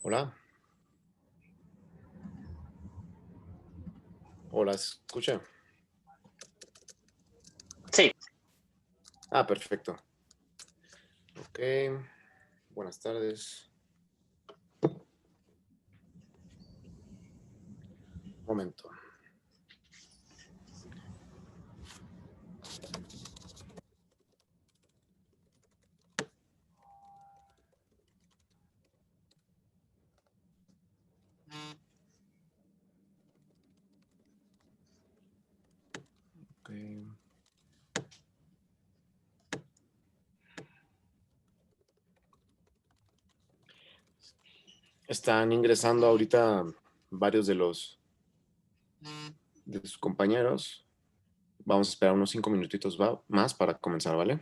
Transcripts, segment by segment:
Hola, hola, ¿se escucha? Sí, Perfecto. Ok, buenas tardes. Momento. Ok. Están ingresando ahorita varios de sus compañeros. Vamos a esperar unos 5 minutitos más para comenzar, ¿vale?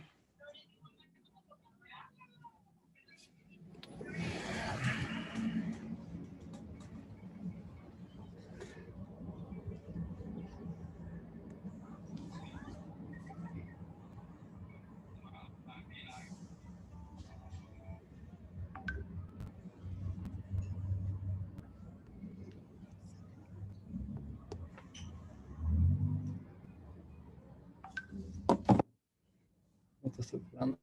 No te estoy esperando.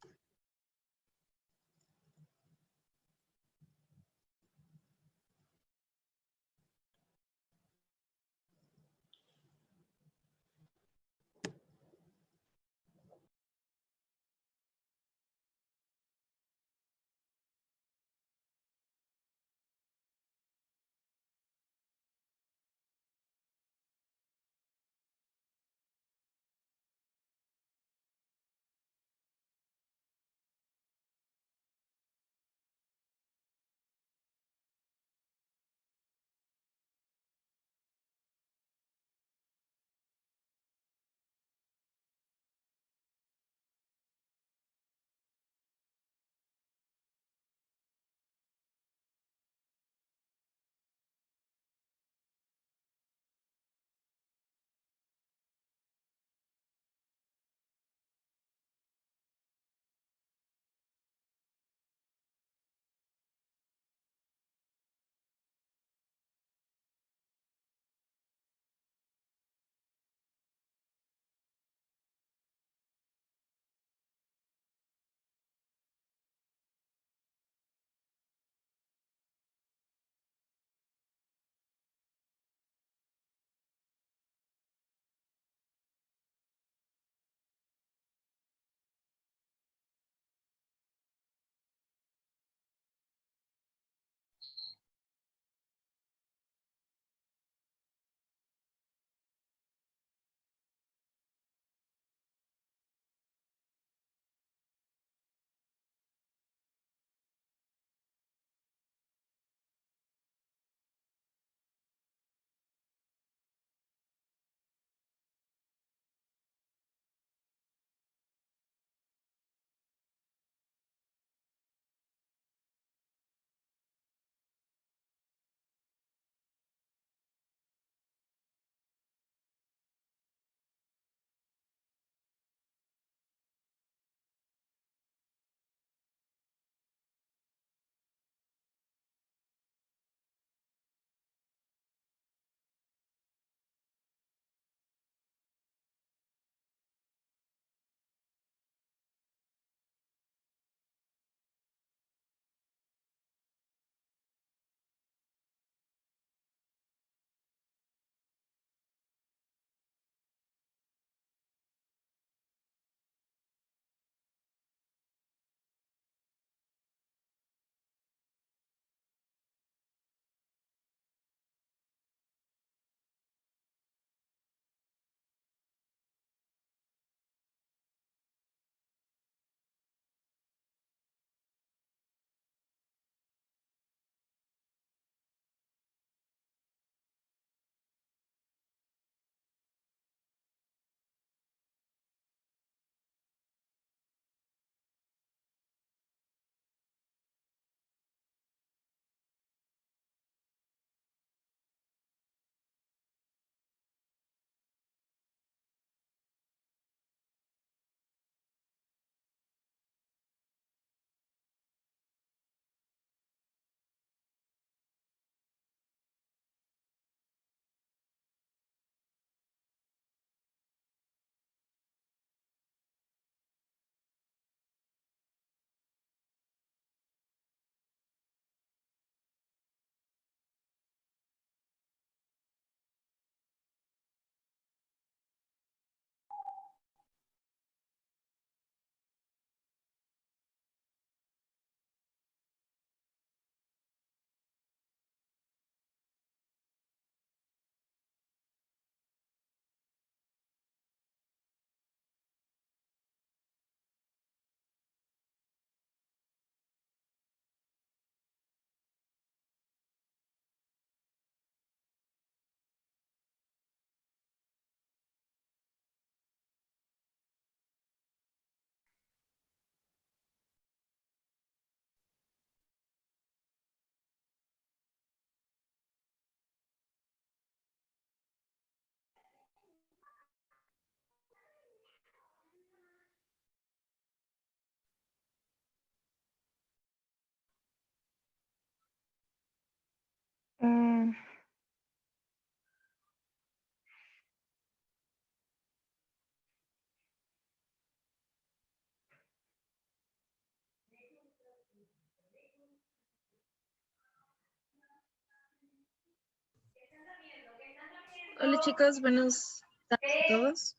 Hola chicos, buenos tardes a todos.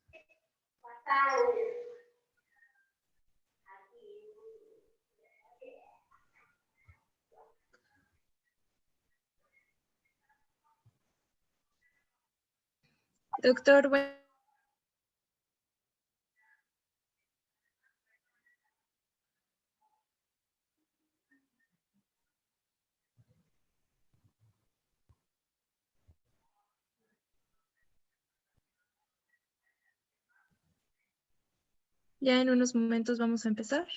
Doctor, ya en unos momentos vamos a empezar.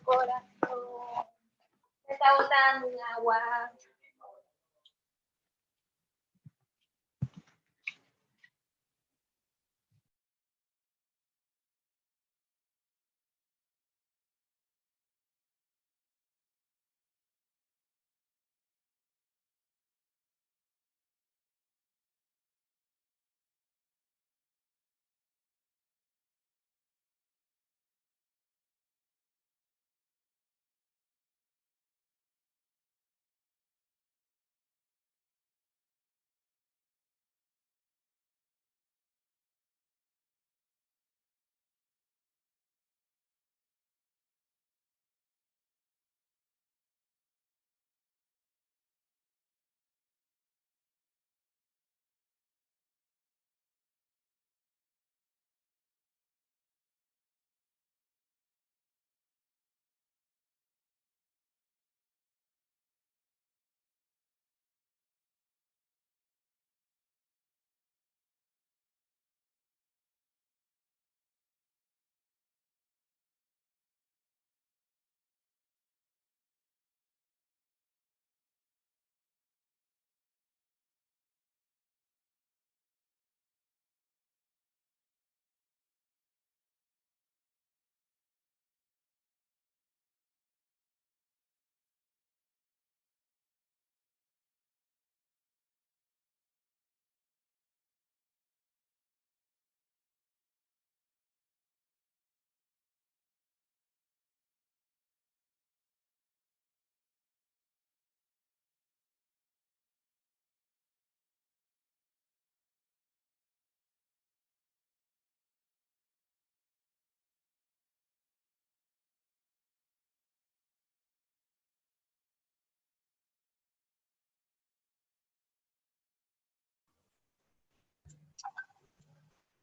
Corazón, me está botando un agua.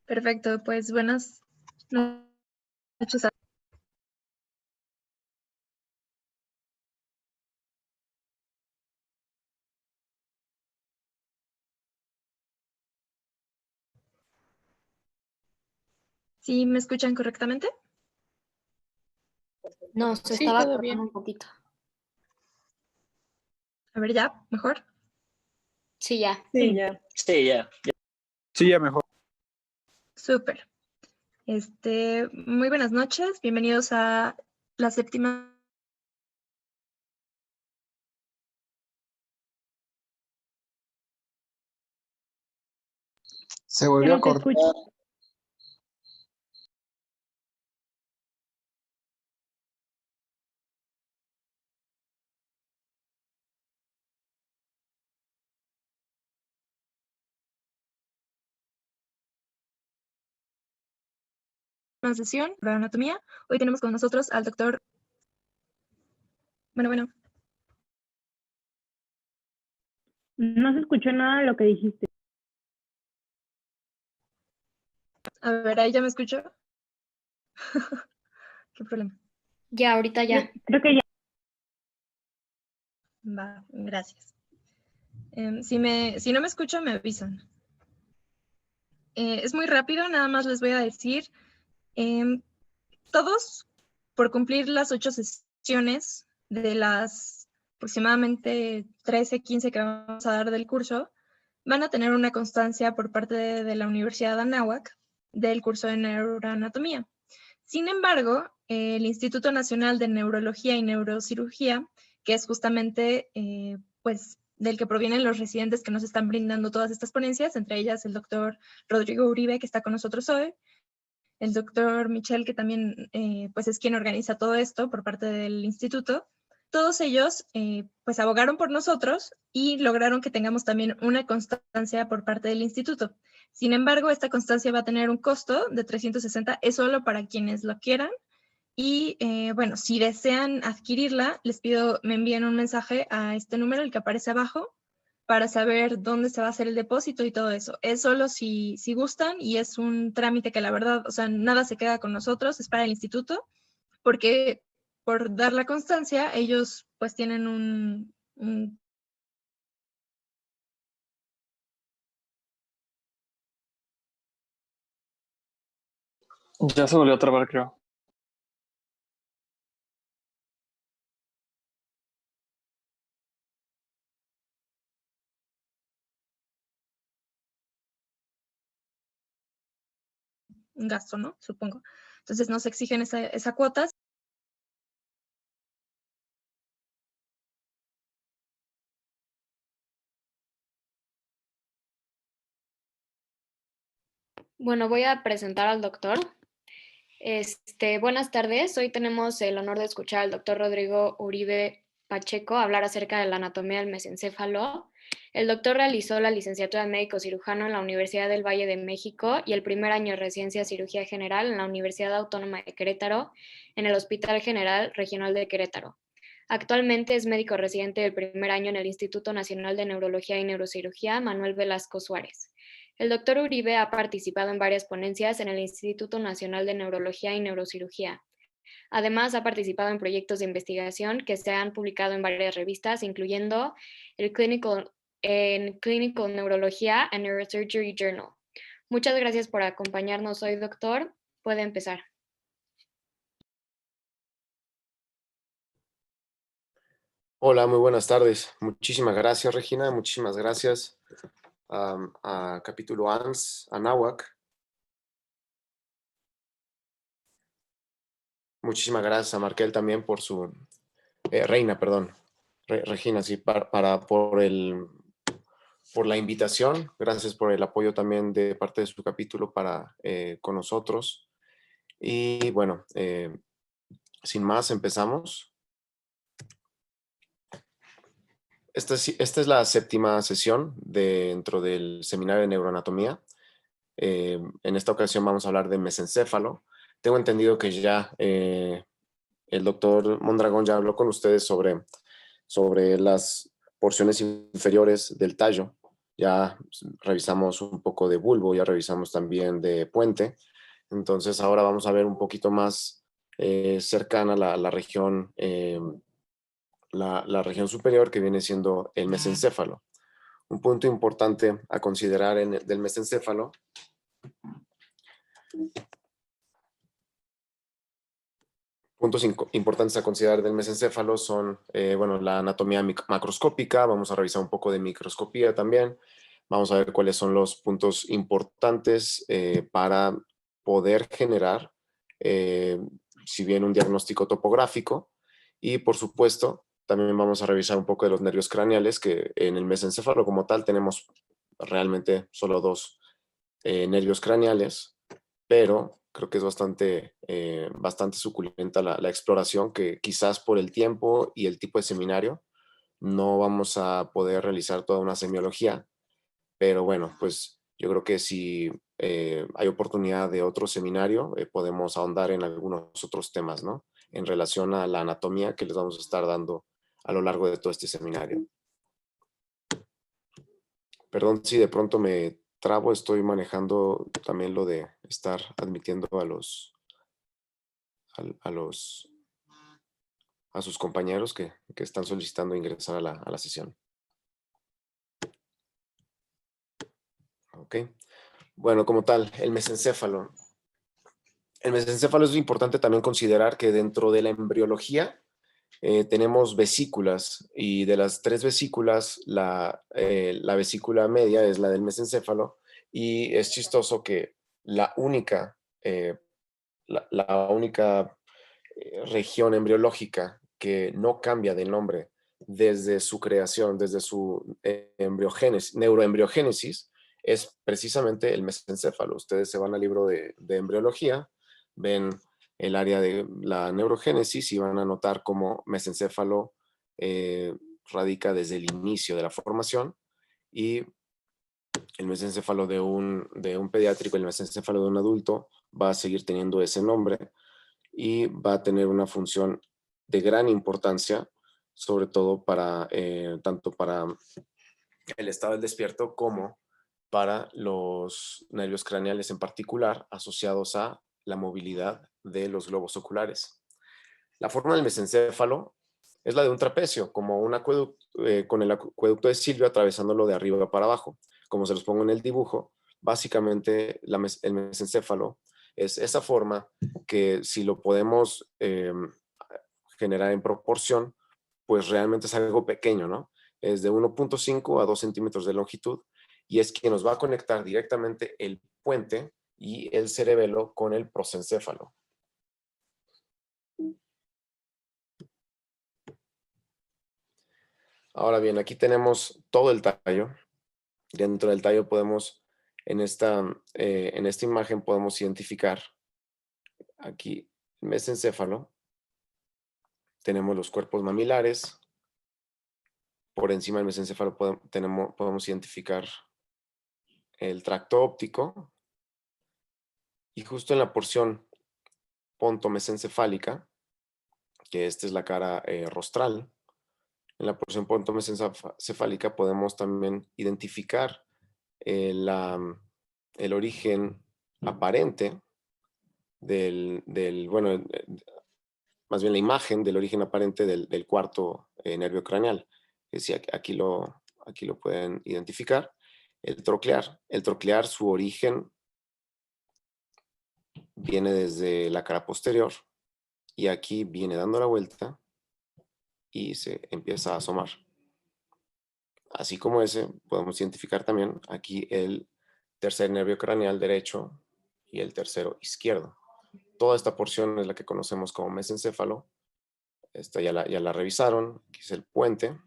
Perfecto, pues buenas noches a ¿Sí me escuchan correctamente? No, se Sí, estaba todo cortando bien. un poquito. A ver, ¿ya? ¿Mejor? Sí, ya. Sí, ya. Sí, ya mejor. Súper. Muy buenas noches, bienvenidos a la séptima Se volvió a cortar. sesión de anatomía. Hoy tenemos con nosotros al doctor... Bueno. No se escuchó nada de lo que dijiste. A ver, ¿ahí ya me escucho? ¿Qué problema? Ya, ahorita ya. Creo que ya. Va, gracias. Si no me escucho, me avisan. Es muy rápido, nada más les voy a decir. Todos, por cumplir las 8 sesiones de las aproximadamente 13, 15 que vamos a dar del curso, van a tener una constancia por parte de la Universidad de Anáhuac del curso de neuroanatomía. Sin embargo, el Instituto Nacional de Neurología y Neurocirugía, que es justamente pues, del que provienen los residentes que nos están brindando todas estas ponencias, entre ellas el doctor Rodrigo Uribe, que está con nosotros hoy, el doctor Michel, que también pues es quien organiza todo esto por parte del instituto. Todos ellos pues abogaron por nosotros y lograron que tengamos también una constancia por parte del instituto. Sin embargo, esta constancia va a tener un costo de 360, es solo para quienes lo quieran. Y bueno, si desean adquirirla, les pido me envíen un mensaje a este número, el que aparece abajo, para saber dónde se va a hacer el depósito y todo eso. Es solo si gustan y es un trámite que la verdad, o sea, nada se queda con nosotros, es para el instituto, porque por dar la constancia, ellos pues tienen un Ya se volvió a trabar, creo. gasto, ¿no? Supongo. Entonces nos exigen esa cuota. Bueno, voy a presentar al doctor. Buenas tardes. Hoy tenemos el honor de escuchar al doctor Rodrigo Uribe Pacheco hablar acerca de la anatomía del mesencéfalo. El doctor realizó la licenciatura en médico cirujano en la Universidad del Valle de México y el primer año de residencia de cirugía general en la Universidad Autónoma de Querétaro, en el Hospital General Regional de Querétaro. Actualmente es médico residente del primer año en el Instituto Nacional de Neurología y Neurocirugía Manuel Velasco Suárez. El doctor Uribe ha participado en varias ponencias en el Instituto Nacional de Neurología y Neurocirugía. Además, ha participado en proyectos de investigación que se han publicado en varias revistas, incluyendo el Clinical Neurología and Neurosurgery Journal. Muchas gracias por acompañarnos hoy, doctor. Puede empezar. Hola, muy buenas tardes. Muchísimas gracias, Regina. Muchísimas gracias a Capítulo ANS, Anáhuac. Muchísimas gracias a Markel también por su... Reina, perdón. Regina, sí, por la invitación. Gracias por el apoyo también de parte de su capítulo con nosotros. Y bueno, sin más, empezamos. Esta es la séptima sesión dentro del seminario de neuroanatomía. En esta ocasión vamos a hablar de mesencéfalo. Tengo entendido que ya el doctor Mondragón ya habló con ustedes sobre las porciones inferiores del tallo. ya revisamos un poco de bulbo, ya revisamos también de puente. Entonces ahora vamos a ver un poquito más cercana la región, la región superior, que viene siendo el mesencéfalo. Un punto importante a considerar del mesencéfalo importantes a considerar del mesencéfalo son, bueno, la anatomía macroscópica. Vamos a revisar un poco de microscopía también. Vamos a ver cuáles son los puntos importantes para poder generar, si bien un diagnóstico topográfico, y por supuesto, también vamos a revisar un poco de los nervios craneales, que en el mesencéfalo como tal tenemos realmente solo dos nervios craneales, pero creo que es bastante suculenta la exploración, que quizás por el tiempo y el tipo de seminario no vamos a poder realizar toda una semiología, pero bueno, pues yo creo que si hay oportunidad de otro seminario, podemos ahondar en algunos otros temas, ¿no? En relación a la anatomía que les vamos a estar dando a lo largo de todo este seminario. Perdón si de pronto me trabo, estoy manejando también lo de estar admitiendo a sus compañeros que están solicitando ingresar a la sesión. Ok. Bueno, como tal, el mesencéfalo. El mesencéfalo es importante también considerar que dentro de la embriología tenemos vesículas, y de las 3 vesículas, la vesícula media es la del mesencéfalo, y es chistoso que la única región embriológica que no cambia de nombre desde su creación, desde su neuroembriogénesis, es precisamente el mesencéfalo. Ustedes se van al libro de embriología, ven el área de la neurogénesis y van a notar cómo mesencéfalo radica desde el inicio de la formación, y el mesencéfalo de un pediátrico, el mesencéfalo de un adulto, va a seguir teniendo ese nombre y va a tener una función de gran importancia, sobre todo tanto para el estado del despierto como para los nervios craneales en particular, asociados a la movilidad de los globos oculares. La forma del mesencéfalo es la de un trapecio, como un acueducto, con el acueducto de Silvio atravesándolo de arriba para abajo. Como se los pongo en el dibujo, básicamente el mesencéfalo es esa forma que, si lo podemos generar en proporción, pues realmente es algo pequeño, ¿no? Es de 1.5 a 2 centímetros de longitud, y es que nos va a conectar directamente el puente y el cerebelo con el prosencéfalo. Ahora bien, aquí tenemos todo el tallo. Dentro del tallo podemos, en esta imagen podemos identificar aquí el mesencéfalo. Tenemos los cuerpos mamilares. Por encima del mesencéfalo podemos identificar el tracto óptico. Y justo en la porción pontomesencefálica, que esta es la cara rostral, en la porción pontomesencefálica podemos también identificar el origen aparente bueno, más bien la imagen del origen aparente del cuarto nervio craneal. Sí, aquí lo pueden identificar. El troclear, su origen viene desde la cara posterior, y aquí viene dando la vuelta y se empieza a asomar. Así como ese, podemos identificar también aquí el tercer nervio craneal derecho y el tercero izquierdo. Toda esta porción es la que conocemos como mesencéfalo. Esta ya la revisaron. Aquí es el puente.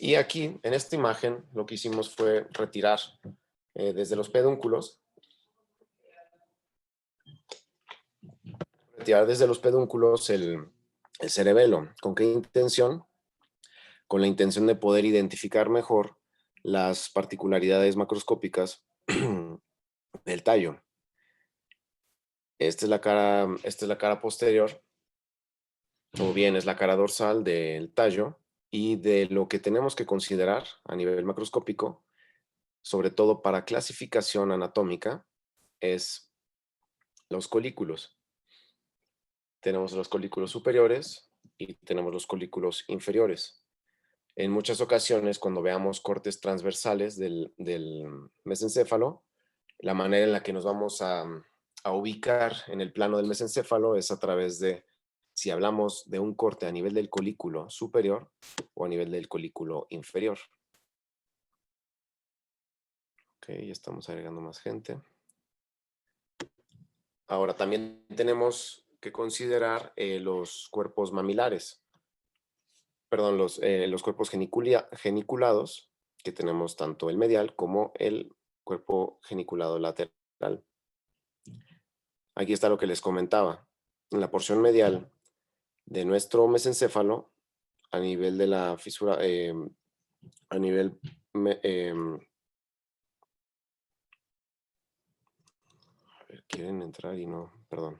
Y aquí, en esta imagen, lo que hicimos fue retirar desde los pedúnculos. Retirar desde los pedúnculos el cerebelo. ¿Con qué intención? Con la intención de poder identificar mejor las particularidades macroscópicas del tallo. Esta es la cara posterior. o bien es la cara dorsal del tallo, y de lo que tenemos que considerar a nivel macroscópico, sobre todo para clasificación anatómica, es los colículos. Tenemos los colículos superiores y tenemos los colículos inferiores. En muchas ocasiones, cuando veamos cortes transversales del mesencéfalo, la manera en la que nos vamos a ubicar en el plano del mesencéfalo es a través de, si hablamos de un corte a nivel del colículo superior o a nivel del colículo inferior. Ok, ya estamos agregando más gente. Ahora, también tenemos que considerar los cuerpos mamilares. Perdón, los cuerpos geniculados, que tenemos tanto el medial como el cuerpo geniculado lateral. Aquí está lo que les comentaba. En la porción medial de nuestro mesencéfalo, a nivel de la fisura, a nivel a ver, quieren entrar y no, perdón.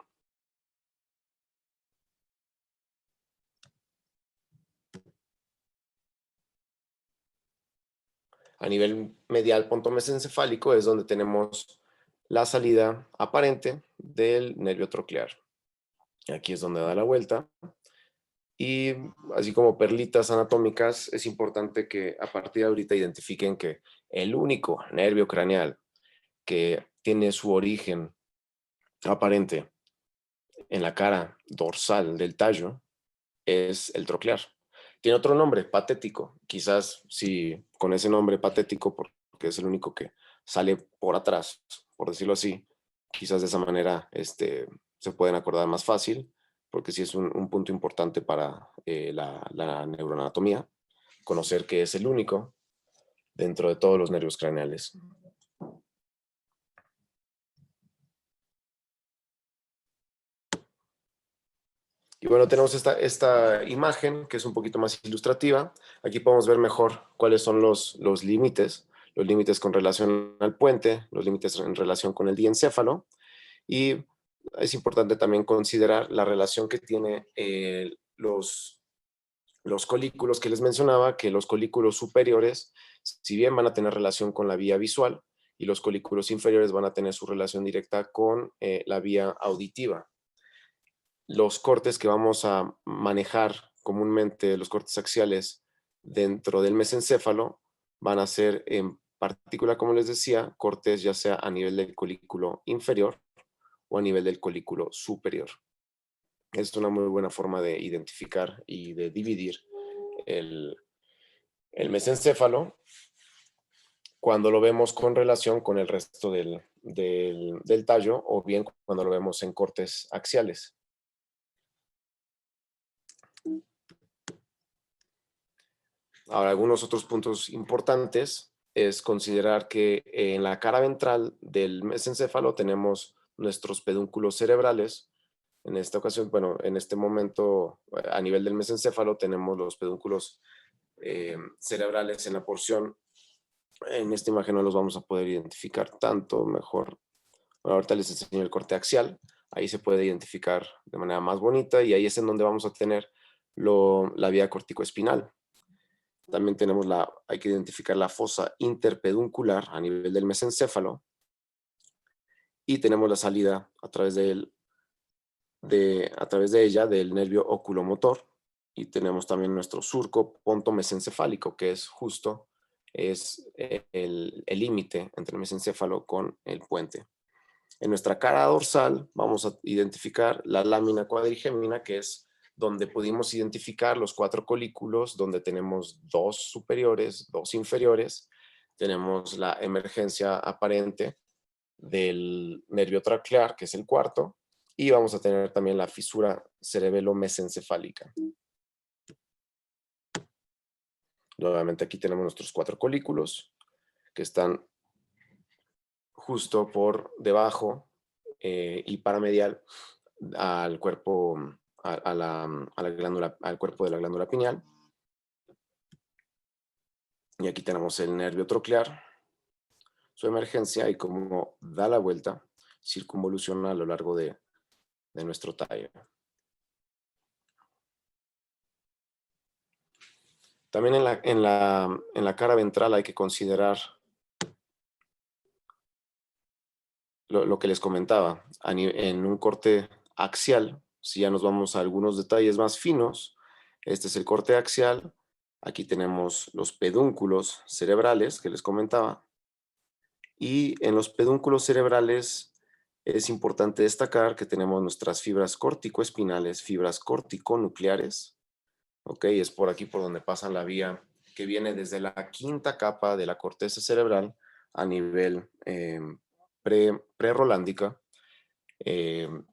A nivel medial pontomesencefálico es donde tenemos la salida aparente del nervio troclear. Aquí es donde da la vuelta. Y así como perlitas anatómicas, es importante que a partir de ahorita identifiquen que el único nervio craneal que tiene su origen aparente en la cara dorsal del tallo es el troclear. Tiene otro nombre, patético. Quizás si con ese nombre patético, porque es el único que sale por atrás, por decirlo así, quizás de esa manera se pueden acordar más fácil, porque sí es un punto importante para la neuroanatomía, conocer que es el único dentro de todos los nervios craneales. Y bueno, tenemos esta imagen que es un poquito más ilustrativa. Aquí podemos ver mejor cuáles son los límites con relación al puente, los límites en relación con el diencéfalo. Y es importante también considerar la relación que tiene los colículos que les mencionaba, que los colículos superiores, si bien van a tener relación con la vía visual, y los colículos inferiores van a tener su relación directa con la vía auditiva. Los cortes que vamos a manejar comúnmente, los cortes axiales dentro del mesencéfalo, van a ser en particular, como les decía, cortes ya sea a nivel del colículo inferior o a nivel del colículo superior. Es una muy buena forma de identificar y de dividir el mesencéfalo cuando lo vemos con relación con el resto del tallo, o bien cuando lo vemos en cortes axiales. Ahora, algunos otros puntos importantes es considerar que en la cara ventral del mesencéfalo tenemos nuestros pedúnculos cerebrales. En esta ocasión, bueno, en este momento, a nivel del mesencéfalo, tenemos los pedúnculos cerebrales en la porción. En esta imagen no los vamos a poder identificar tanto mejor. Bueno, ahorita les enseño el corte axial. Ahí se puede identificar de manera más bonita y ahí es en donde vamos a tener la vía corticoespinal. También hay que identificar la fosa interpeduncular a nivel del mesencéfalo y tenemos la salida a través de ella del nervio oculomotor, y tenemos también nuestro surco pontomesencefálico, que es justo el límite entre el mesencéfalo con el puente. En nuestra cara dorsal vamos a identificar la lámina cuadrigémina, que es donde pudimos identificar los 4 colículos, donde tenemos 2 superiores, 2 inferiores. Tenemos la emergencia aparente del nervio traclear, que es el cuarto, y vamos a tener también la fisura cerebelo-mesencefálica. Nuevamente aquí tenemos nuestros 4 colículos, que están justo por debajo y paramedial al cuerpo, a la glándula, al cuerpo de la glándula pineal. Y aquí tenemos el nervio troclear, su emergencia y cómo da la vuelta, circunvoluciona a lo largo de nuestro tallo. También en la cara ventral hay que considerar lo que les comentaba. En un corte axial, si ya nos vamos a algunos detalles más finos, este es el corte axial. Aquí tenemos los pedúnculos cerebrales que les comentaba. Y en los pedúnculos cerebrales es importante destacar que tenemos nuestras fibras corticoespinales, fibras corticonucleares. ¿Ok? Es por aquí por donde pasa la vía que viene desde la quinta capa de la corteza cerebral a nivel prerolándica, que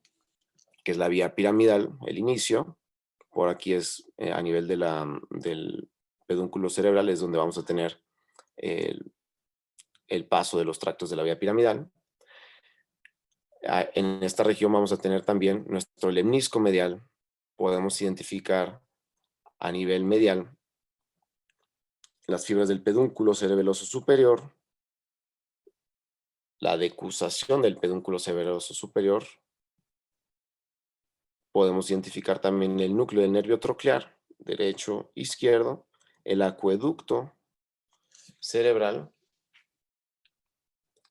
es la vía piramidal, el inicio. Por aquí es a nivel del pedúnculo cerebral, es donde vamos a tener el paso de los tractos de la vía piramidal. En esta región vamos a tener también nuestro lemnisco medial. Podemos identificar a nivel medial las fibras del pedúnculo cerebeloso superior, la decusación del pedúnculo cerebeloso superior. Podemos identificar también el núcleo del nervio troclear, derecho, izquierdo, el acueducto cerebral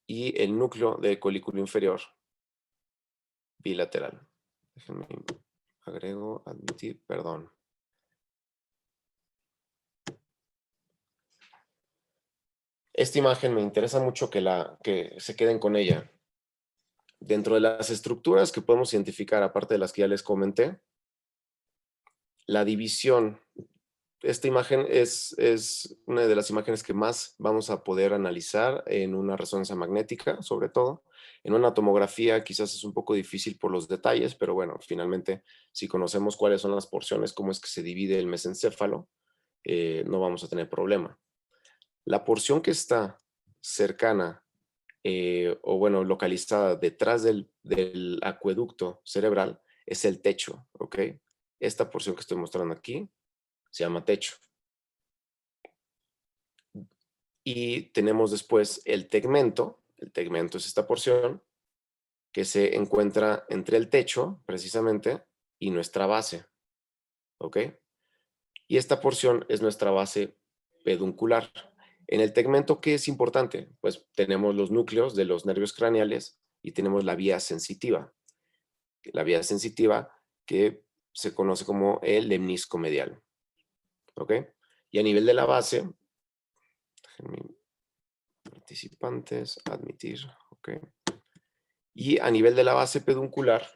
y el núcleo del colículo inferior bilateral. Déjenme agrego, admitir, perdón. Esta imagen me interesa mucho que se queden con ella. Dentro de las estructuras que podemos identificar, aparte de las que ya les comenté, la división. Esta imagen es una de las imágenes que más vamos a poder analizar en una resonancia magnética, sobre todo. En una tomografía quizás es un poco difícil por los detalles, pero bueno, finalmente, si conocemos cuáles son las porciones, cómo es que se divide el mesencéfalo, no vamos a tener problema. La porción que está cercana o bueno, localizada detrás del acueducto cerebral es el techo, ¿ok? Esta porción que estoy mostrando aquí se llama techo. Y tenemos después el tegmento es esta porción que se encuentra entre el techo, precisamente, y nuestra base, ¿ok? Y esta porción es nuestra base peduncular. En el tegmento, ¿qué es importante? Pues tenemos los núcleos de los nervios craneales y tenemos la vía sensitiva. La vía sensitiva que se conoce como el lemnisco medial. ¿Ok? Y a nivel de la base, participantes, admitir, ¿ok? Y a nivel de la base peduncular,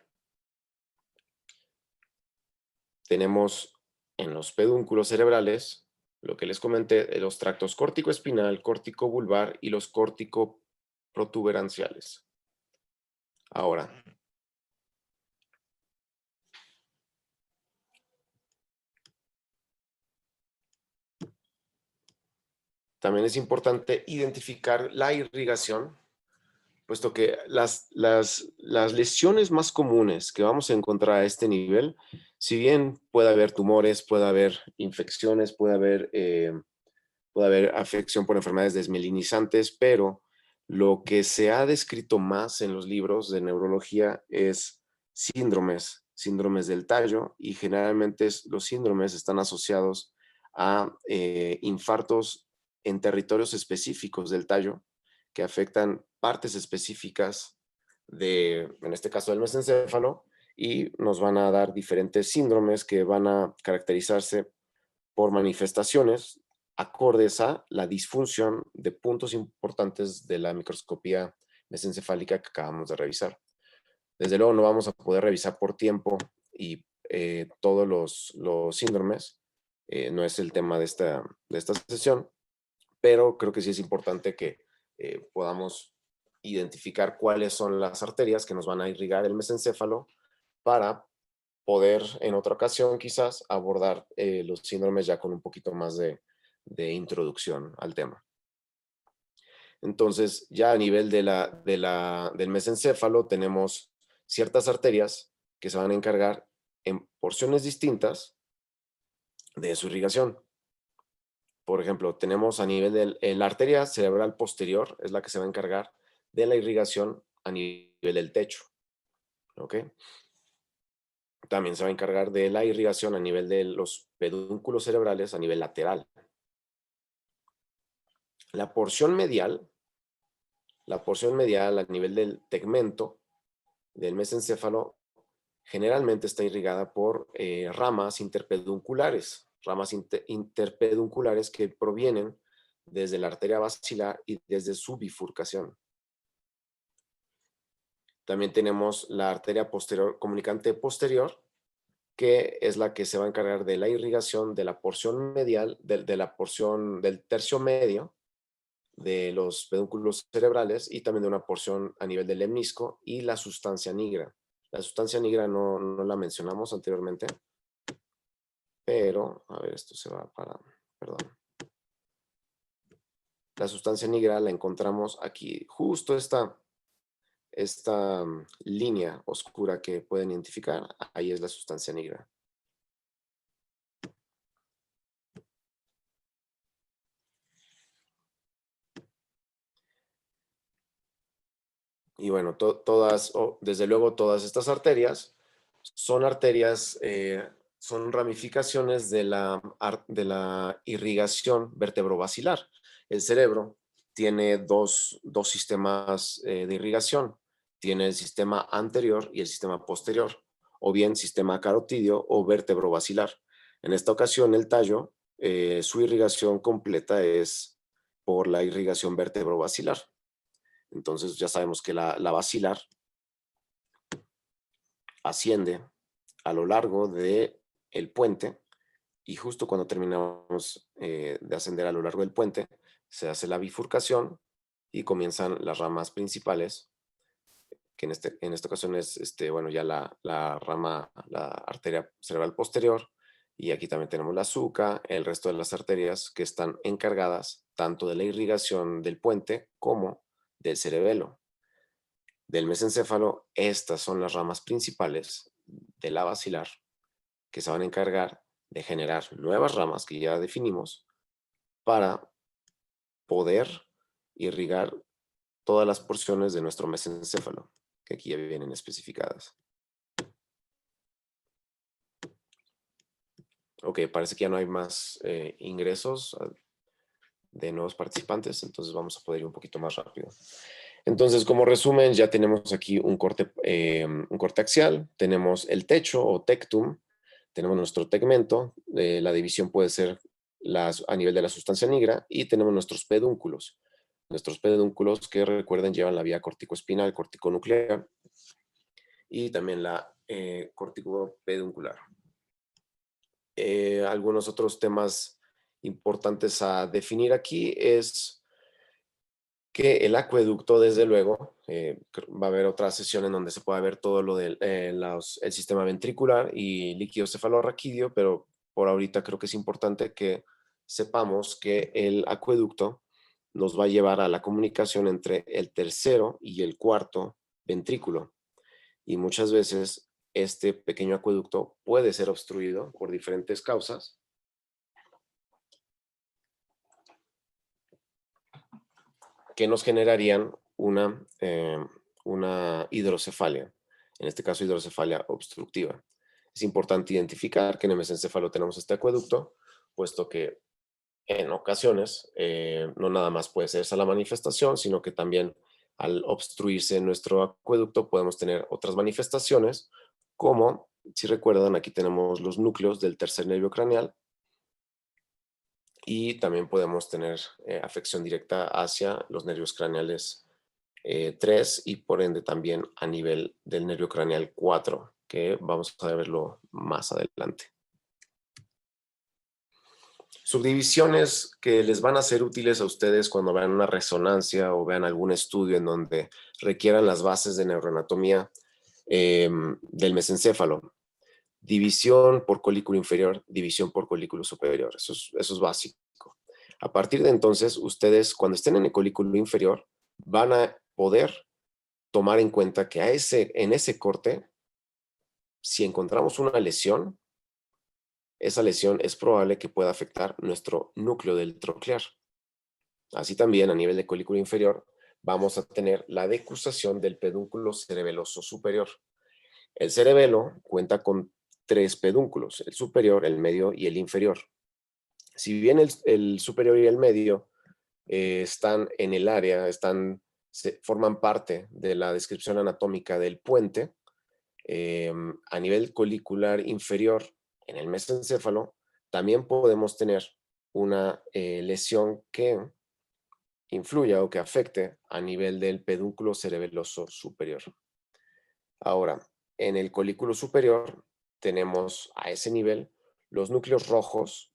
tenemos en los pedúnculos cerebrales, lo que les comenté, los tractos córtico-espinal, córtico-vulvar y los córtico-protuberanciales. Ahora, también es importante identificar la irrigación, puesto que las lesiones más comunes que vamos a encontrar a este nivel, si bien puede haber tumores, puede haber infecciones, puede haber afección por enfermedades desmielinizantes, pero lo que se ha descrito más en los libros de neurología es síndromes del tallo, y generalmente los síndromes están asociados a infartos en territorios específicos del tallo que afectan partes específicas en este caso del mesencéfalo, y nos van a dar diferentes síndromes que van a caracterizarse por manifestaciones acordes a la disfunción de puntos importantes de la microscopía mesencefálica que acabamos de revisar. Desde luego no vamos a poder revisar por tiempo y todos los síndromes, no es el tema de esta sesión, pero creo que sí es importante que podamos identificar cuáles son las arterias que nos van a irrigar el mesencéfalo para poder en otra ocasión quizás abordar los síndromes ya con un poquito más de introducción al tema. Entonces, ya a nivel del mesencéfalo tenemos ciertas arterias que se van a encargar en porciones distintas de su irrigación. Por ejemplo, tenemos a nivel de la arteria cerebral posterior, es la que se va a encargar de la irrigación a nivel del techo. ¿Ok? también se va a encargar de la irrigación a nivel de los pedúnculos cerebrales a nivel lateral. La porción medial a nivel del tegmento del mesencéfalo generalmente está irrigada por ramas interpedunculares, interpedunculares que provienen desde la arteria basilar y desde su bifurcación. También tenemos la arteria posterior, comunicante posterior, que es la que se va a encargar de la irrigación de la porción medial, de la porción del tercio medio de los pedúnculos cerebrales y también de una porción a nivel del lemnisco y la sustancia nigra. La sustancia nigra no la mencionamos anteriormente, pero, a ver, esto se va para, perdón. La sustancia nigra la encontramos aquí, justo esta línea oscura que pueden identificar, ahí es la sustancia negra. Y bueno, desde luego todas estas arterias son son ramificaciones de la irrigación vertebrovascular. El cerebro tiene dos sistemas de irrigación. Tiene el sistema anterior y el sistema posterior, o bien sistema carotidio o vertebrovascular. En esta ocasión, el tallo, su irrigación completa es por la irrigación vertebrovascular. Entonces ya sabemos que la basilar asciende a lo largo del puente y justo cuando terminamos de ascender a lo largo del puente se hace la bifurcación y comienzan las ramas principales, que en esta ocasión es bueno, ya la arteria cerebral posterior, y aquí también tenemos la SUCA, el resto de las arterias que están encargadas tanto de la irrigación del puente como del cerebelo. Del mesencéfalo, estas son las ramas principales de la basilar que se van a encargar de generar nuevas ramas que ya definimos para poder irrigar todas las porciones de nuestro mesencéfalo, que aquí ya vienen especificadas. Ok, parece que ya no hay más ingresos de nuevos participantes, entonces vamos a poder ir un poquito más rápido. Entonces, como resumen, ya tenemos aquí un corte axial, tenemos el techo o tectum, tenemos nuestro tegmento, la división puede ser a nivel de la sustancia negra, y tenemos nuestros pedúnculos. Nuestros pedúnculos que, recuerden, llevan la vía corticoespinal, corticonuclear, y también la corticopeduncular. Algunos otros temas importantes a definir aquí es que el acueducto, desde luego, va a haber otra sesión en donde se pueda ver todo lo del el sistema ventricular y líquido cefalorraquídeo, pero por ahorita creo que es importante que sepamos que el acueducto nos va a llevar a la comunicación entre el tercero y el cuarto ventrículo. Y muchas veces este pequeño acueducto puede ser obstruido por diferentes causas, que nos generarían una hidrocefalia, en este caso hidrocefalia obstructiva. Es importante identificar que en el mesencéfalo tenemos este acueducto, puesto que en ocasiones no nada más puede ser esa la manifestación, sino que también al obstruirse nuestro acueducto podemos tener otras manifestaciones, como, si recuerdan, aquí tenemos los núcleos del tercer nervio craneal, y también podemos tener afección directa hacia los nervios craneales 3 y por ende también a nivel del nervio craneal 4, que vamos a verlo más adelante. Subdivisiones que les van a ser útiles a ustedes cuando vean una resonancia o vean algún estudio en donde requieran las bases de neuroanatomía del mesencéfalo. División por colículo inferior, división por colículo superior. Eso es básico. A partir de entonces, ustedes cuando estén en el colículo inferior van a poder tomar en cuenta que en ese corte, si encontramos una lesión, esa lesión es probable que pueda afectar nuestro núcleo del troclear. Así también, a nivel de colículo inferior, vamos a tener la decusación del pedúnculo cerebeloso superior. El cerebelo cuenta con 3 pedúnculos, el superior, el medio y el inferior. Si bien el superior y el medio están en el área, forman parte de la descripción anatómica del puente, a nivel colicular inferior, en el mesencéfalo, también podemos tener una lesión que influya o que afecte a nivel del pedúnculo cerebeloso superior. Ahora, en el colículo superior tenemos a ese nivel los núcleos rojos,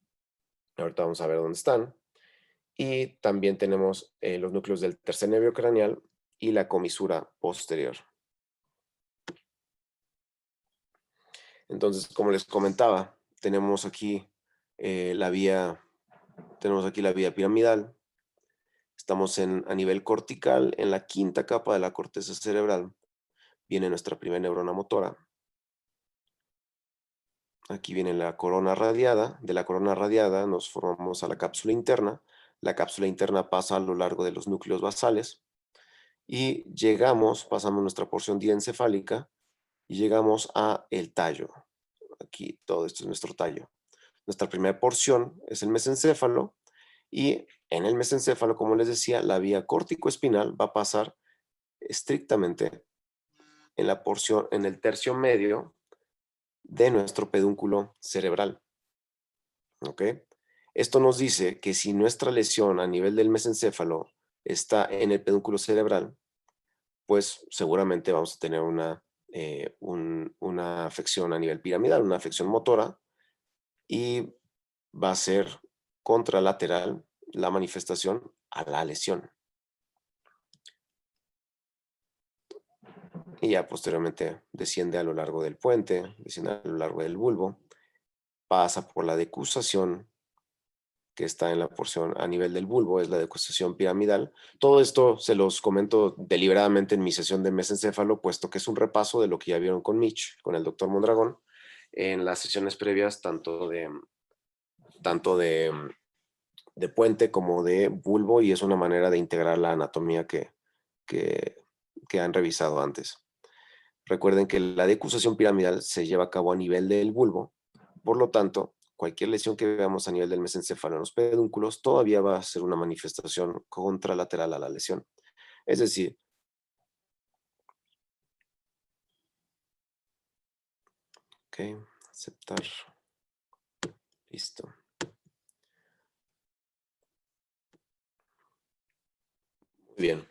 ahorita vamos a ver dónde están, y también tenemos los núcleos del tercer nervio craneal y la comisura posterior. Entonces, como les comentaba, tenemos aquí la vía piramidal. Estamos a nivel cortical, en la quinta capa de la corteza cerebral. Viene nuestra primera neurona motora. Aquí viene la corona radiada. De la corona radiada nos formamos a la cápsula interna. La cápsula interna pasa a lo largo de los núcleos basales. Y pasamos nuestra porción diencefálica y llegamos a el tallo. Aquí todo esto es nuestro tallo. Nuestra primera porción es el mesencéfalo y en el mesencéfalo, como les decía, la vía córtico-espinal va a pasar estrictamente en el tercio medio de nuestro pedúnculo cerebral. ¿Ok? Esto nos dice que si nuestra lesión a nivel del mesencéfalo está en el pedúnculo cerebral, pues seguramente vamos a tener una afección a nivel piramidal, una afección motora, y va a ser contralateral la manifestación a la lesión. Y ya posteriormente desciende a lo largo del puente, desciende a lo largo del bulbo, pasa por la decusación que está en la porción a nivel del bulbo, es la decusación piramidal. Todo esto se los comento deliberadamente en mi sesión de mesencéfalo, puesto que es un repaso de lo que ya vieron con Mitch, con el doctor Mondragón, en las sesiones previas, tanto de puente como de bulbo, y es una manera de integrar la anatomía que han revisado antes. Recuerden que la decusación piramidal se lleva a cabo a nivel del bulbo, por lo tanto, cualquier lesión que veamos a nivel del mesencéfalo en los pedúnculos todavía va a ser una manifestación contralateral a la lesión. Es decir, ok, aceptar, listo. Muy bien.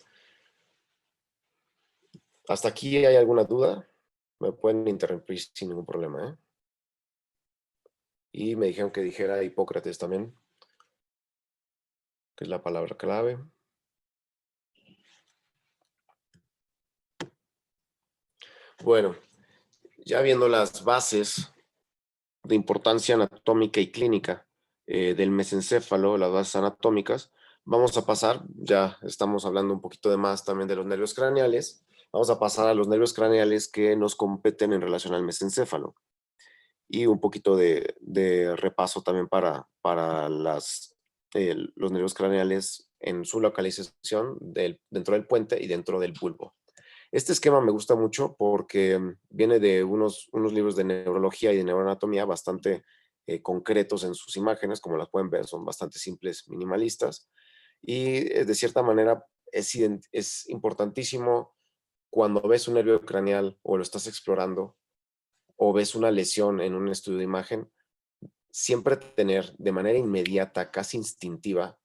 ¿Hasta aquí hay alguna duda? Me pueden interrumpir sin ningún problema, ¿eh? Y me dijeron que dijera Hipócrates también, que es la palabra clave. Bueno, ya viendo las bases de importancia anatómica y clínica del mesencéfalo, las bases anatómicas, vamos a pasar, ya estamos hablando un poquito de más también de los nervios craneales, vamos a pasar a los nervios craneales que nos competen en relación al mesencéfalo. Y un poquito de repaso también para los nervios craneales en su localización dentro del puente y dentro del bulbo. Este esquema me gusta mucho porque viene de unos libros de neurología y de neuroanatomía bastante concretos en sus imágenes, como las pueden ver, son bastante simples, minimalistas, y de cierta manera es importantísimo cuando ves un nervio craneal o lo estás explorando o ves una lesión en un estudio de imagen, siempre tener de manera inmediata, casi instintiva,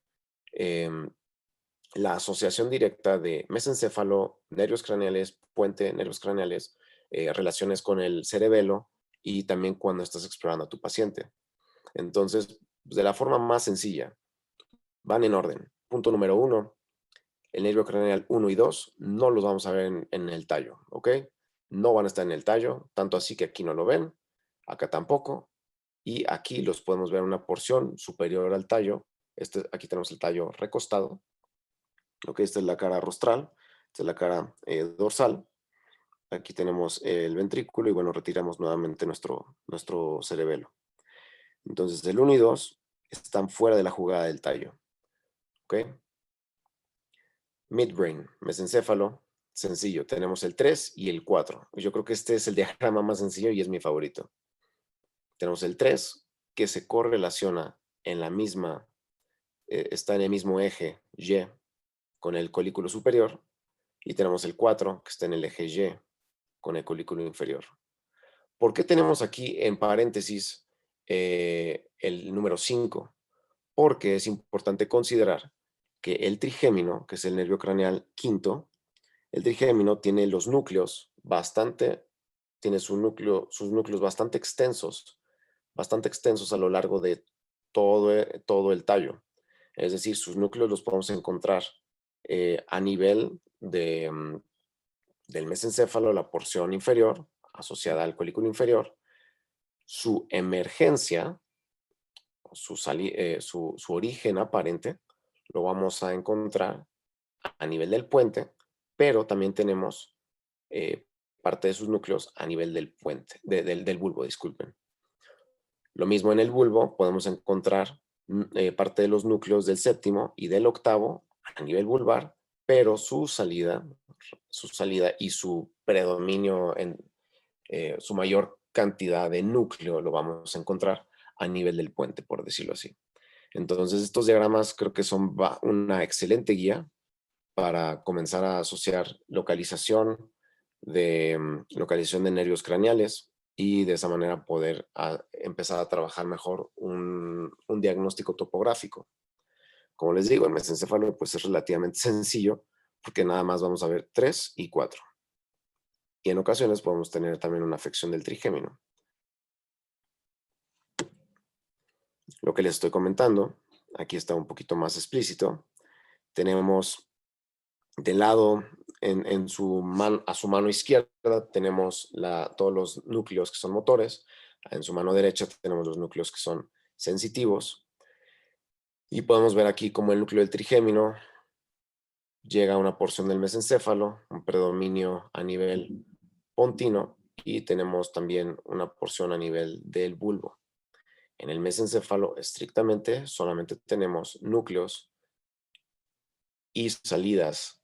la asociación directa de mesencéfalo, nervios craneales, puente, nervios craneales, relaciones con el cerebelo y también cuando estás explorando a tu paciente. Entonces, de la forma más sencilla, van en orden. Punto número 1, el nervio craneal 1 y 2 no los vamos a ver en el tallo, ¿ok? No van a estar en el tallo, tanto así que aquí no lo ven, acá tampoco, y aquí los podemos ver en una porción superior al tallo. Aquí tenemos el tallo recostado. Ok, esta es la cara rostral, esta es la cara dorsal. Aquí tenemos el ventrículo y bueno, retiramos nuevamente nuestro cerebelo. Entonces el 1 y 2 están fuera de la jugada del tallo. Ok. Midbrain, mesencéfalo, sencillo. Tenemos el 3 y el 4. Yo creo que este es el diagrama más sencillo y es mi favorito. Tenemos el 3, que se correlaciona en la misma, está en el mismo eje Y con el colículo superior. Y tenemos el 4, que está en el eje Y con el colículo inferior. ¿Por qué tenemos aquí en paréntesis el número 5? Porque es importante considerar que el trigémino, que es el nervio craneal quinto, el trigémino tiene los núcleos tiene sus núcleos bastante extensos a lo largo de todo el tallo. Es decir, sus núcleos los podemos encontrar a nivel del mesencéfalo, la porción inferior, asociada al colículo inferior. Su emergencia, su origen aparente, lo vamos a encontrar a nivel del puente, pero también tenemos parte de sus núcleos a nivel del puente, del bulbo, disculpen. Lo mismo en el bulbo, podemos encontrar parte de los núcleos del séptimo y del octavo a nivel vulvar, pero su salida y su predominio su mayor cantidad de núcleo lo vamos a encontrar a nivel del puente, por decirlo así. Entonces, estos diagramas creo que son una excelente guía para comenzar a asociar localización de nervios craneales y de esa manera poder empezar a trabajar mejor un diagnóstico topográfico. Como les digo, el mesencéfalo pues es relativamente sencillo porque nada más vamos a ver 3 y 4. Y en ocasiones podemos tener también una afección del trigémino. Lo que les estoy comentando, aquí está un poquito más explícito. Tenemos del lado, a su mano izquierda, tenemos todos los núcleos que son motores. En su mano derecha tenemos los núcleos que son sensitivos. Y podemos ver aquí como el núcleo del trigémino llega a una porción del mesencéfalo, un predominio a nivel pontino, y tenemos también una porción a nivel del bulbo. En el mesencéfalo, estrictamente, solamente tenemos núcleos y salidas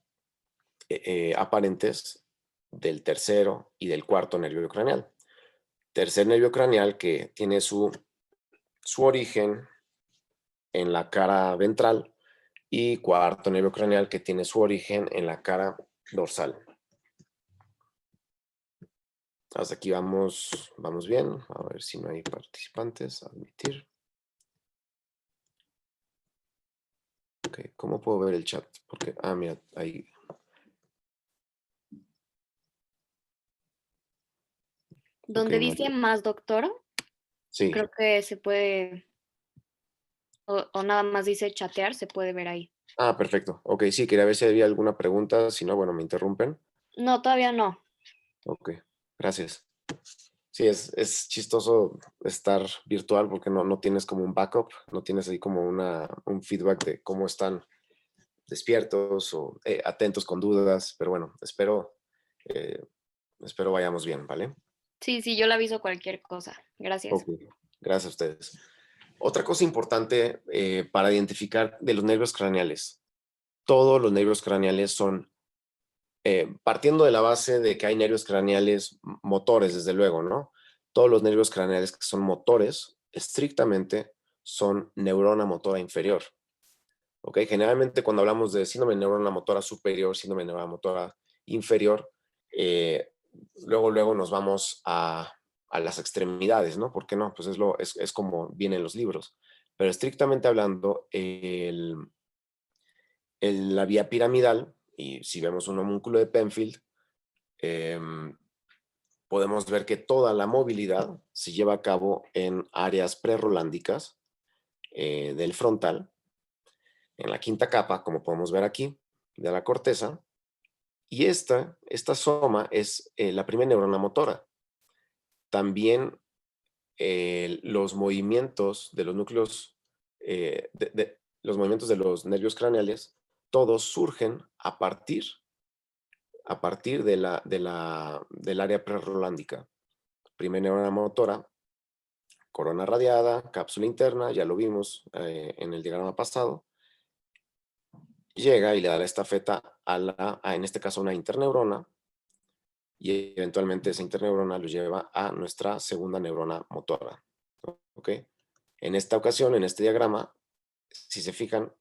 aparentes del tercero y del cuarto nervio craneal. Tercer nervio craneal que tiene su origen en la cara ventral y cuarto nervio craneal que tiene su origen en la cara dorsal. Hasta aquí vamos bien. A ver si no hay participantes. Admitir. Ok, ¿cómo puedo ver el chat? Porque, mira, ahí. Donde Okay, dice más doctor, sí. creo que se puede, o nada más dice chatear, se puede ver ahí. Perfecto. Ok, sí, quería ver si había alguna pregunta. Si no, bueno, me interrumpen. No, todavía no. Ok, gracias. Sí, es chistoso estar virtual porque no tienes como un backup, no tienes ahí como un feedback de cómo están despiertos o atentos con dudas, pero bueno, espero vayamos bien, ¿vale? Sí, yo le aviso cualquier cosa. Gracias. Ok, gracias a ustedes. Otra cosa importante para identificar de los nervios craneales. Todos los nervios craneales son, partiendo de la base de que hay nervios craneales motores, desde luego, ¿no? Todos los nervios craneales que son motores, estrictamente, son neurona motora inferior. ¿Ok? Generalmente cuando hablamos de síndrome de neurona motora superior, síndrome de neurona motora inferior, luego nos vamos a las extremidades, ¿no? ¿Por qué no? Pues es como vienen los libros. Pero estrictamente hablando, la vía piramidal, y si vemos un homúnculo de Penfield, podemos ver que toda la movilidad se lleva a cabo en áreas prerrolándicas del frontal, en la quinta capa, como podemos ver aquí, de la corteza. Y esta soma es la primera neurona motora. También los movimientos de los núcleos, los movimientos de los nervios craneales, todos surgen a partir del área prerrolándica. Primera neurona motora, corona radiada, cápsula interna, ya lo vimos en el diagrama pasado. Llega y le da la estafeta en este caso, una interneurona, y eventualmente esa interneurona lo lleva a nuestra segunda neurona motora, ¿ok? En esta ocasión, en este diagrama, si se fijan,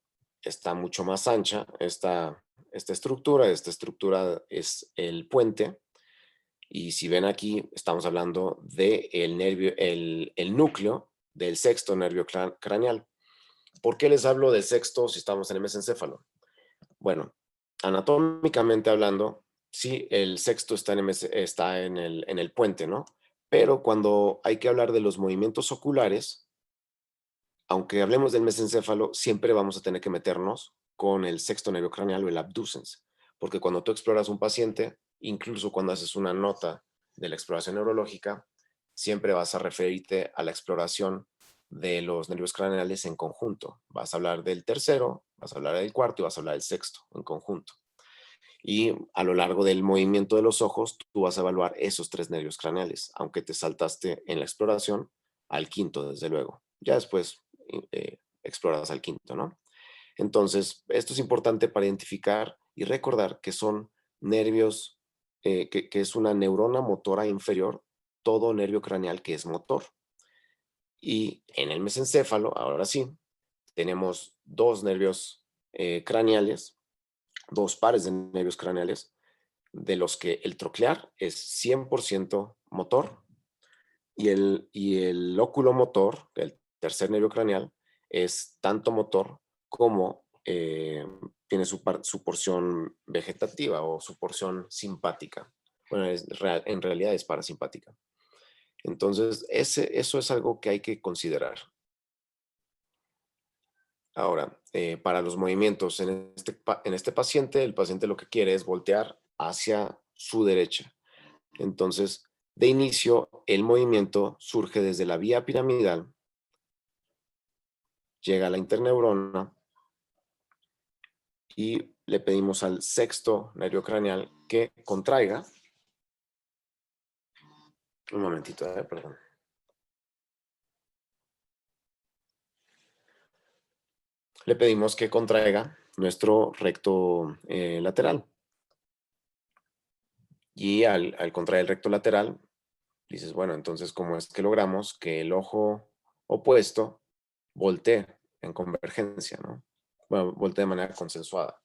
está mucho más ancha esta estructura. Esta estructura es el puente. Y si ven aquí, estamos hablando del nervio, el núcleo del sexto nervio craneal. ¿Por qué les hablo del sexto si estamos en el mesencéfalo? Bueno, anatómicamente hablando, sí, el sexto está en el puente, ¿no? Pero cuando hay que hablar de los movimientos oculares, aunque hablemos del mesencéfalo, siempre vamos a tener que meternos con el sexto nervio craneal o el abducens, porque cuando tú exploras un paciente, incluso cuando haces una nota de la exploración neurológica, siempre vas a referirte a la exploración de los nervios craneales en conjunto. Vas a hablar del tercero, vas a hablar del cuarto y vas a hablar del sexto en conjunto. Y a lo largo del movimiento de los ojos, tú vas a evaluar esos 3 nervios craneales, aunque te saltaste en la exploración al quinto, desde luego. Ya después exploras al quinto, ¿no? Entonces, esto es importante para identificar y recordar que son nervios, que es una neurona motora inferior, todo nervio craneal que es motor. Y en el mesencéfalo, ahora sí, tenemos 2 nervios craneales, 2 pares de nervios craneales, de los que el troclear es 100% motor y el oculomotor, el tercer nervio craneal, es tanto motor como tiene su porción vegetativa o su porción simpática. Bueno, en realidad es parasimpática. Entonces, eso es algo que hay que considerar. Ahora, para los movimientos en este paciente, el paciente lo que quiere es voltear hacia su derecha. Entonces, de inicio, el movimiento surge desde la vía piramidal, llega a la interneurona y le pedimos al sexto nervio craneal que contraiga. Un momentito, perdón. Le pedimos que contraiga nuestro recto lateral. Y al contraer el recto lateral, dices, bueno, entonces, ¿cómo es que logramos que el ojo opuesto voltee en convergencia, ¿no? Bueno, voltee de manera consensuada.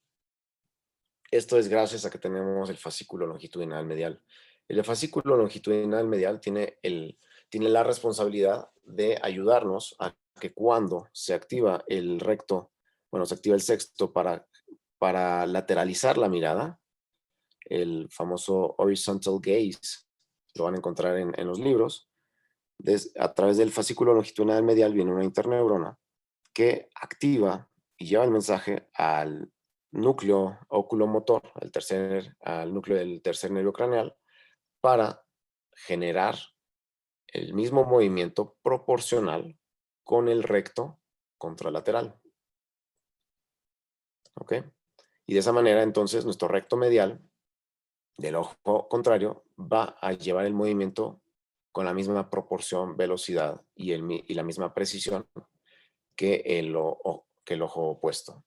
Esto es gracias a que tenemos el fascículo longitudinal medial. El fascículo longitudinal medial tiene la responsabilidad de ayudarnos a que cuando se activa el recto, bueno, se activa el sexto para lateralizar la mirada, el famoso horizontal gaze, lo van a encontrar en los libros. A través del fascículo longitudinal medial viene una interneurona que activa y lleva el mensaje al núcleo oculomotor, al núcleo del tercer nervio craneal, para generar el mismo movimiento proporcional con el recto contralateral. ¿Ok? Y de esa manera, entonces, nuestro recto medial del ojo contrario va a llevar el movimiento con la misma proporción, velocidad y la misma precisión que el ojo opuesto,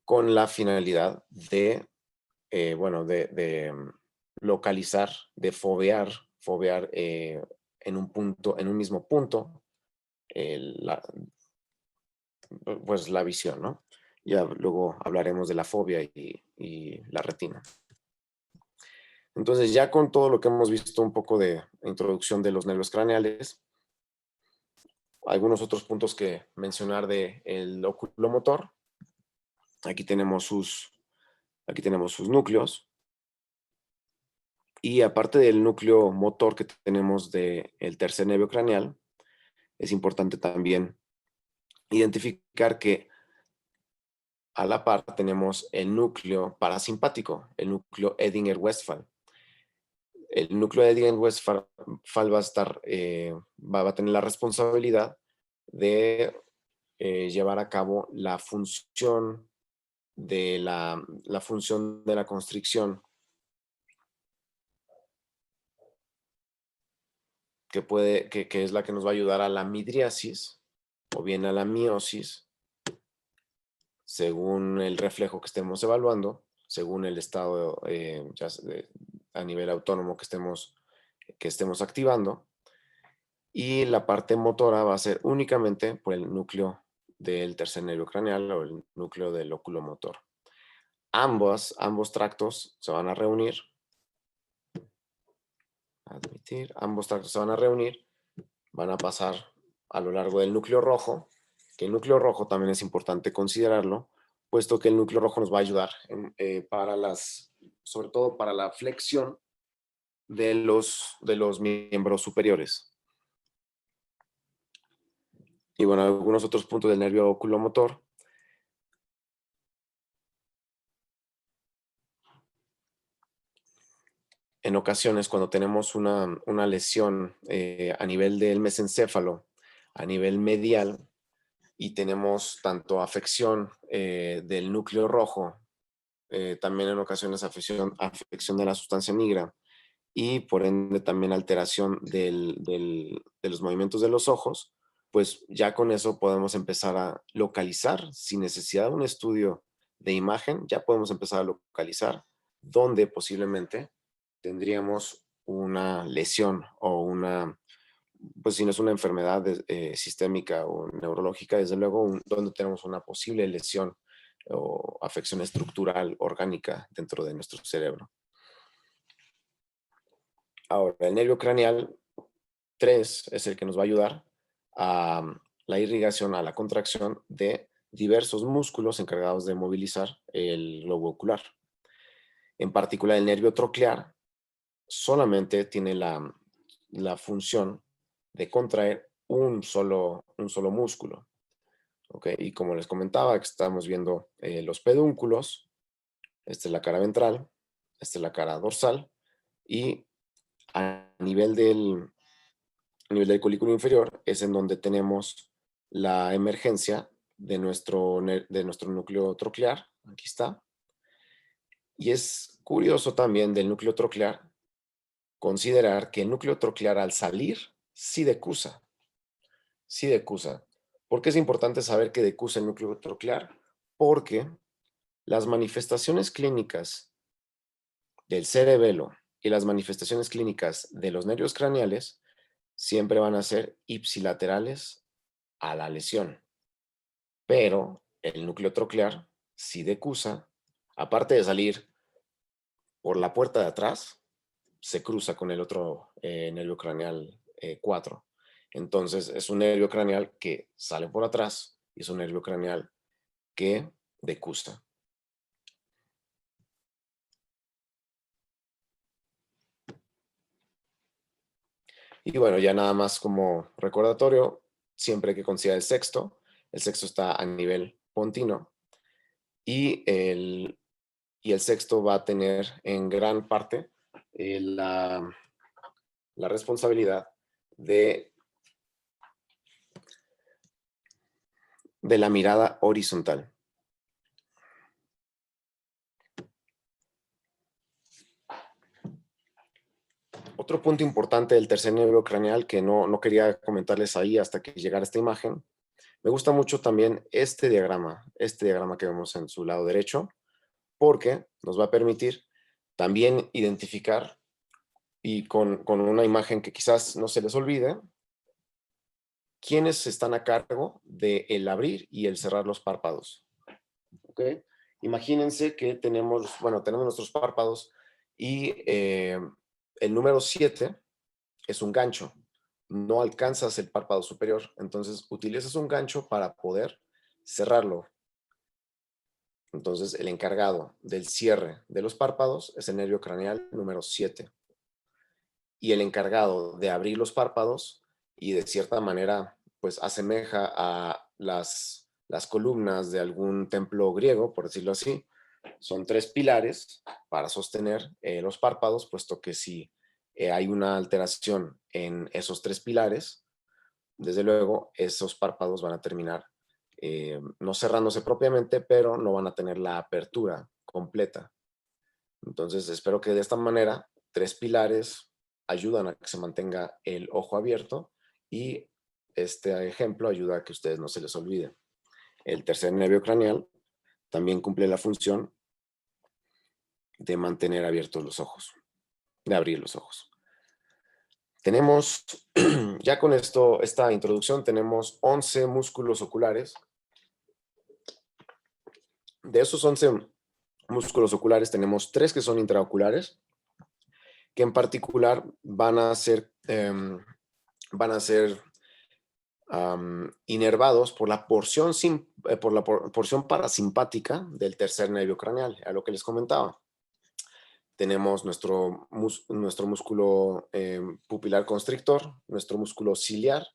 con la finalidad de, localizar, de fovear en un mismo punto, pues la visión, ¿no? Ya luego hablaremos de la fobia y la retina. Entonces, ya con todo lo que hemos visto, un poco de introducción de los nervios craneales, algunos otros puntos que mencionar del oculomotor. Aquí tenemos sus núcleos. Y aparte del núcleo motor que tenemos del tercer nervio craneal, es importante también identificar que a la par tenemos el núcleo parasimpático, el núcleo Edinger-Westphal. El núcleo de Edinger-Westphal va a tener la responsabilidad de llevar a cabo la función de la constricción, que es la que nos va a ayudar a la midriasis o bien a la miosis, según el reflejo que estemos evaluando, según el estado a nivel autónomo que estemos activando. y la parte motora va a ser únicamente por el núcleo del tercer nervio craneal o el núcleo del oculomotor. Ambos tractos se van a reunir. Ambos tractos se van a reunir, van a pasar a lo largo del núcleo rojo, que el núcleo rojo también es importante considerarlo, puesto que el núcleo rojo nos va a ayudar sobre todo para la flexión de los miembros superiores. Y bueno, algunos otros puntos del nervio oculomotor. En ocasiones, cuando tenemos una lesión a nivel del mesencéfalo, a nivel medial, y tenemos tanto afección del núcleo rojo, también en ocasiones afección de la sustancia nigra, y por ende también alteración de los movimientos de los ojos, pues ya con eso podemos empezar a localizar, sin necesidad de un estudio de imagen, ya podemos empezar a localizar dónde posiblemente tendríamos una lesión o pues si no es una enfermedad sistémica o neurológica, desde luego donde tenemos una posible lesión o afección estructural orgánica dentro de nuestro cerebro. Ahora, el nervio craneal 3 es el que nos va a ayudar a la irrigación, a la contracción de diversos músculos encargados de movilizar el globo ocular. En particular, el nervio troclear solamente tiene la función de contraer un solo músculo. ¿Okay? Y como les comentaba, estamos viendo los pedúnculos. Esta es la cara ventral, esta es la cara dorsal, y a nivel del colículo inferior es en donde tenemos la emergencia de nuestro núcleo troclear. Aquí está. Y es curioso también del núcleo troclear considerar que el núcleo troclear al salir sí decusa. Sí decusa. ¿Por qué es importante saber que decusa el núcleo troclear? Porque las manifestaciones clínicas del cerebelo y las manifestaciones clínicas de los nervios craneales siempre van a ser ipsilaterales a la lesión. Pero el núcleo troclear sí decusa, aparte de salir por la puerta de atrás, se cruza con el otro nervio craneal 4. Entonces es un nervio craneal que sale por atrás y es un nervio craneal que decusa. Y bueno, ya nada más como recordatorio, siempre hay que considerar el sexto está a nivel pontino y el sexto va a tener en gran parte la responsabilidad de la mirada horizontal. Otro punto importante del tercer nervio craneal que no quería comentarles ahí hasta que llegara esta imagen. Me gusta mucho también este diagrama que vemos en su lado derecho, porque nos va a permitir también identificar, y con una imagen que quizás no se les olvide, quiénes están a cargo del abrir y el cerrar los párpados. ¿Okay? Imagínense que tenemos nuestros párpados y el número 7 es un gancho. No alcanzas el párpado superior, entonces utilizas un gancho para poder cerrarlo. Entonces el encargado del cierre de los párpados es el nervio craneal número 7. Y el encargado de abrir los párpados y de cierta manera pues asemeja a las columnas de algún templo griego, por decirlo así. Son 3 pilares para sostener los párpados, puesto que si hay una alteración en esos 3 pilares, desde luego esos párpados van a terminar no cerrándose propiamente, pero no van a tener la apertura completa. Entonces espero que de esta manera 3 pilares ayudan a que se mantenga el ojo abierto y este ejemplo ayuda a que a ustedes no se les olvide. El tercer nervio craneal también cumple la función de mantener abiertos los ojos, de abrir los ojos. Tenemos ya con esta introducción tenemos 11 músculos oculares. De esos 11 músculos oculares tenemos 3 que son intraoculares, que en particular van a ser inervados por la porción parasimpática del tercer nervio craneal, a lo que les comentaba. Tenemos nuestro músculo pupilar constrictor, nuestro músculo ciliar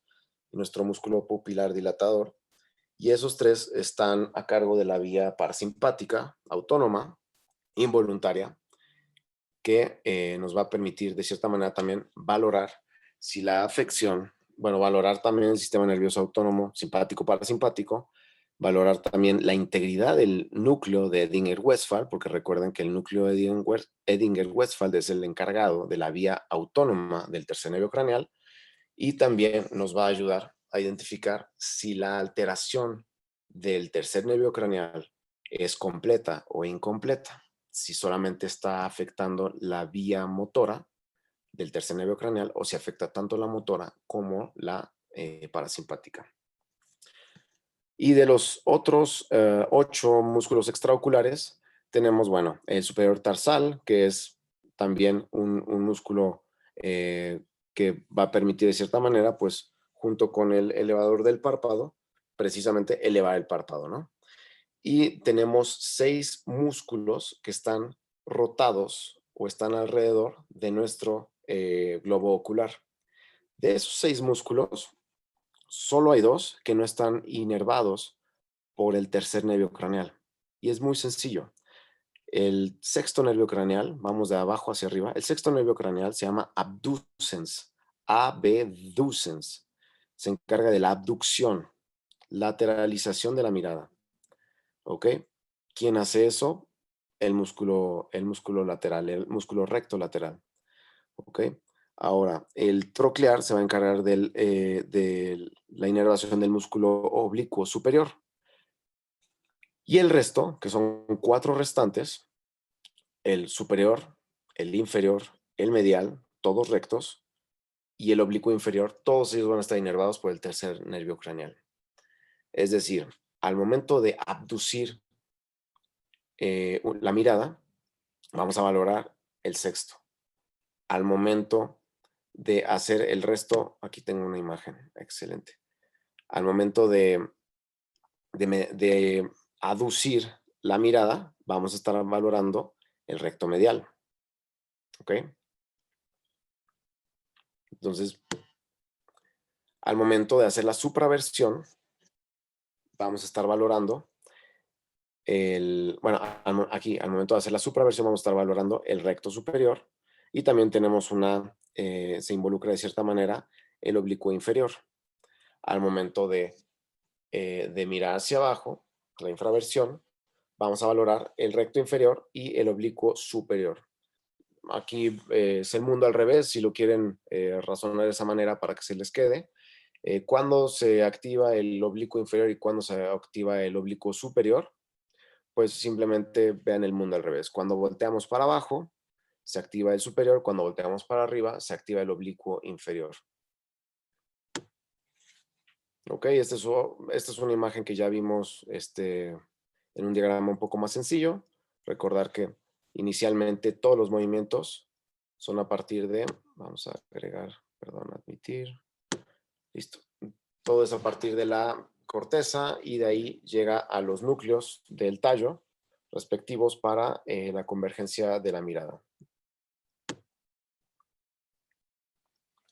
y nuestro músculo pupilar dilatador. Y esos 3 están a cargo de la vía parasimpática, autónoma, involuntaria, que nos va a permitir de cierta manera también valorar si la afección, valorar también el sistema nervioso autónomo, simpático, parasimpático, valorar también la integridad del núcleo de Edinger-Westphal, porque recuerden que el núcleo de Edinger-Westphal es el encargado de la vía autónoma del tercer nervio craneal, y también nos va a ayudar a identificar si la alteración del tercer nervio craneal es completa o incompleta, si solamente está afectando la vía motora del tercer nervio craneal o si afecta tanto la motora como la parasimpática. Y de los otros 8 músculos extraoculares tenemos, el superior tarsal, que es también un músculo que va a permitir de cierta manera, pues junto con el elevador del párpado, precisamente elevar el párpado, ¿no? Y tenemos 6 músculos que están rotados o están alrededor de nuestro globo ocular. De esos 6 músculos, solo hay 2 que no están inervados por el tercer nervio craneal. Y es muy sencillo. El sexto nervio craneal, vamos de abajo hacia arriba, el sexto nervio craneal se llama abducens, abducens. Se encarga de la abducción, lateralización de la mirada. ¿Ok? ¿Quién hace eso? El músculo lateral, el músculo recto lateral. ¿Ok? Ahora, el troclear se va a encargar de la inervación del músculo oblicuo superior. Y el resto, que son 4 restantes, el superior, el inferior, el medial, todos rectos, y el oblicuo inferior, todos ellos van a estar inervados por el tercer nervio craneal. Es decir, al momento de abducir la mirada, vamos a valorar el sexto. Al momento de hacer el resto, aquí tengo una imagen, excelente. Al momento de aducir la mirada, vamos a estar valorando el recto medial. ¿Ok? Entonces, al momento de hacer la supraversión, vamos a estar valorando aquí, al momento de hacer la supraversión, vamos a estar valorando el recto superior, y también tenemos se involucra de cierta manera el oblicuo inferior. Al momento de mirar hacia abajo, la infraversión, vamos a valorar el recto inferior y el oblicuo superior. Aquí es el mundo al revés, si lo quieren razonar de esa manera para que se les quede. Cuando se activa el oblicuo inferior y cuando se activa el oblicuo superior, pues simplemente vean el mundo al revés. Cuando volteamos para abajo, se activa el superior. Cuando volteamos para arriba, se activa el oblicuo inferior. Ok, esta es una imagen que ya vimos en un diagrama un poco más sencillo. Recordar que inicialmente todos los movimientos son a partir de, vamos a agregar, admitir, listo. Todo es a partir de la corteza y de ahí llega a los núcleos del tallo respectivos para la convergencia de la mirada.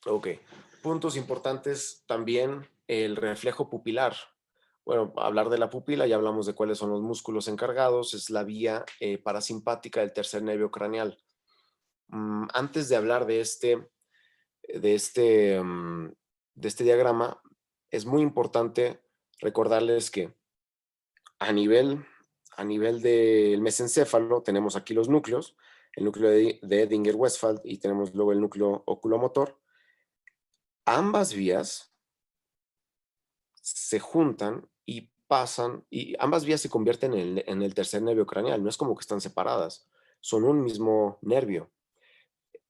Ok, puntos importantes también, el reflejo pupilar. Bueno, hablar de la pupila, ya hablamos de cuáles son los músculos encargados, es la vía parasimpática del tercer nervio craneal. Antes de hablar de este diagrama, es muy importante recordarles que a nivel del mesencéfalo tenemos aquí los núcleos, el núcleo de Edinger-Westphal y tenemos luego el núcleo oculomotor. Ambas vías se juntan y pasan, y ambas vías se convierten en el tercer nervio craneal. No es como que están separadas, son un mismo nervio.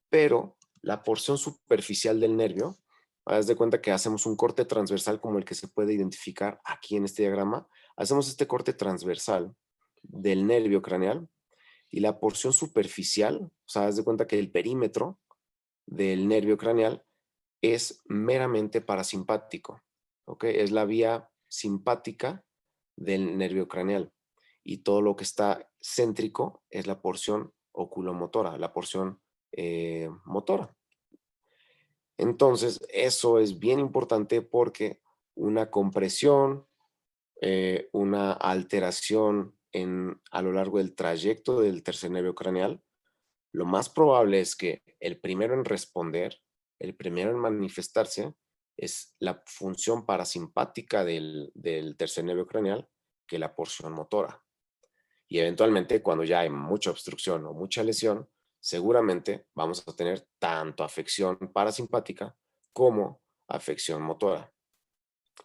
Pero la porción superficial del nervio, haz de cuenta que hacemos un corte transversal como el que se puede identificar aquí en este diagrama. Hacemos este corte transversal del nervio craneal y la porción superficial, o sea, haz de cuenta que el perímetro del nervio craneal es meramente parasimpático, ¿ok? Es la vía simpática del nervio craneal y todo lo que está céntrico es la porción oculomotora, la porción motora. Entonces, eso es bien importante porque una compresión, una alteración a lo largo del trayecto del tercer nervio craneal, lo más probable es que el primero en responder, el primero en manifestarse, es la función parasimpática del tercer nervio craneal que la porción motora. Y eventualmente, cuando ya hay mucha obstrucción o mucha lesión, seguramente vamos a tener tanto afección parasimpática como afección motora.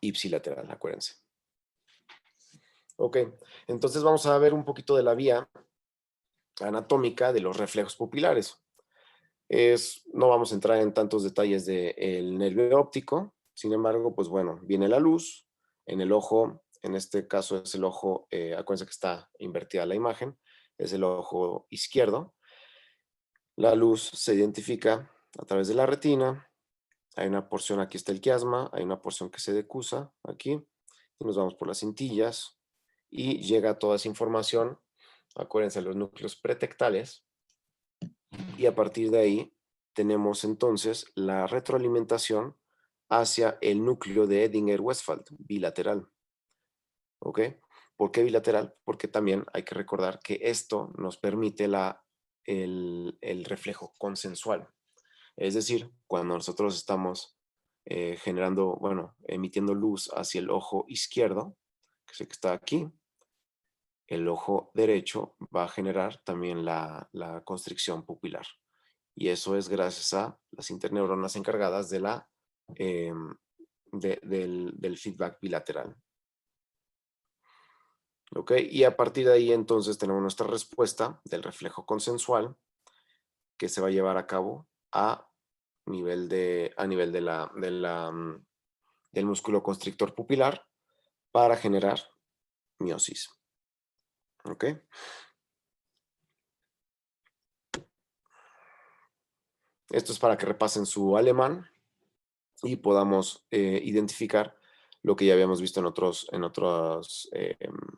Ipsilateral, acuérdense. Ok, entonces vamos a ver un poquito de la vía anatómica de los reflejos pupilares. No vamos a entrar en tantos detalles del nervio óptico, sin embargo, pues bueno, viene la luz en el ojo, en este caso es el ojo, acuérdense que está invertida la imagen, es el ojo izquierdo. La luz se identifica a través de la retina, hay una porción, aquí está el quiasma, hay una porción que se decusa aquí, y nos vamos por las cintillas, y llega toda esa información, acuérdense, los núcleos pretectales, y a partir de ahí tenemos entonces la retroalimentación hacia el núcleo de Edinger-Westphal, bilateral. ¿Ok? ¿Por qué bilateral? Porque también hay que recordar que esto nos permite el reflejo consensual. Es decir, cuando nosotros estamos generando, bueno, emitiendo luz hacia el ojo izquierdo, que es el que está aquí, el ojo derecho va a generar también la constricción pupilar. Y eso es gracias a las interneuronas encargadas de del feedback bilateral. ¿Ok? Y a partir de ahí entonces tenemos nuestra respuesta del reflejo consensual que se va a llevar a cabo a nivel del músculo constrictor pupilar para generar miosis. ¿Ok? Esto es para que repasen su alemán y podamos identificar lo que ya habíamos visto en otros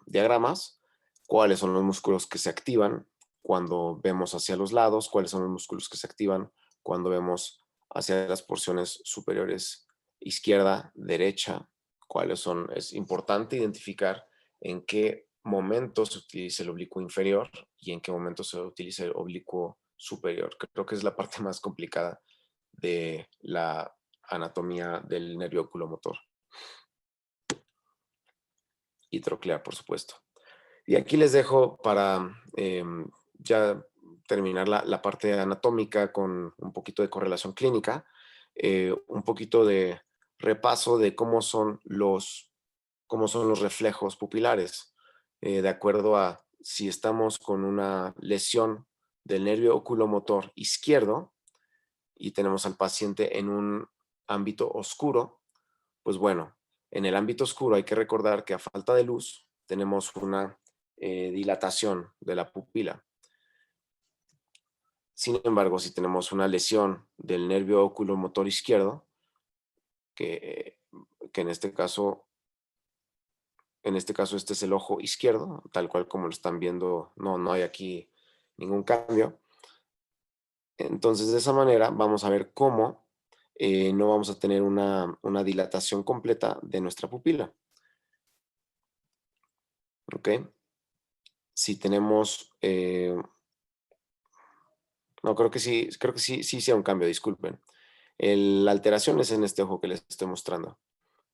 diagramas, cuáles son los músculos que se activan cuando vemos hacia los lados, cuáles son los músculos que se activan cuando vemos hacia las porciones superiores izquierda, derecha, cuáles son. Es importante identificar en qué momento se utiliza el oblicuo inferior y en qué momento se utiliza el oblicuo superior. Creo que es la parte más complicada de la anatomía del nervio oculomotor. Y troclear, por supuesto. Y aquí les dejo para ya terminar la parte anatómica con un poquito de correlación clínica, un poquito de repaso de cómo son los reflejos pupilares, de acuerdo a si estamos con una lesión del nervio oculomotor izquierdo y tenemos al paciente en un ámbito oscuro, pues bueno, en el ámbito oscuro hay que recordar que a falta de luz tenemos una dilatación de la pupila. Sin embargo, si tenemos una lesión del nervio oculomotor izquierdo, que en este caso este es el ojo izquierdo, tal cual como lo están viendo, no hay aquí ningún cambio. Entonces, de esa manera vamos a ver cómo no vamos a tener una dilatación completa de nuestra pupila. ¿Ok? Si tenemos... no, creo que sí sea un cambio, disculpen. La alteración es en este ojo que les estoy mostrando.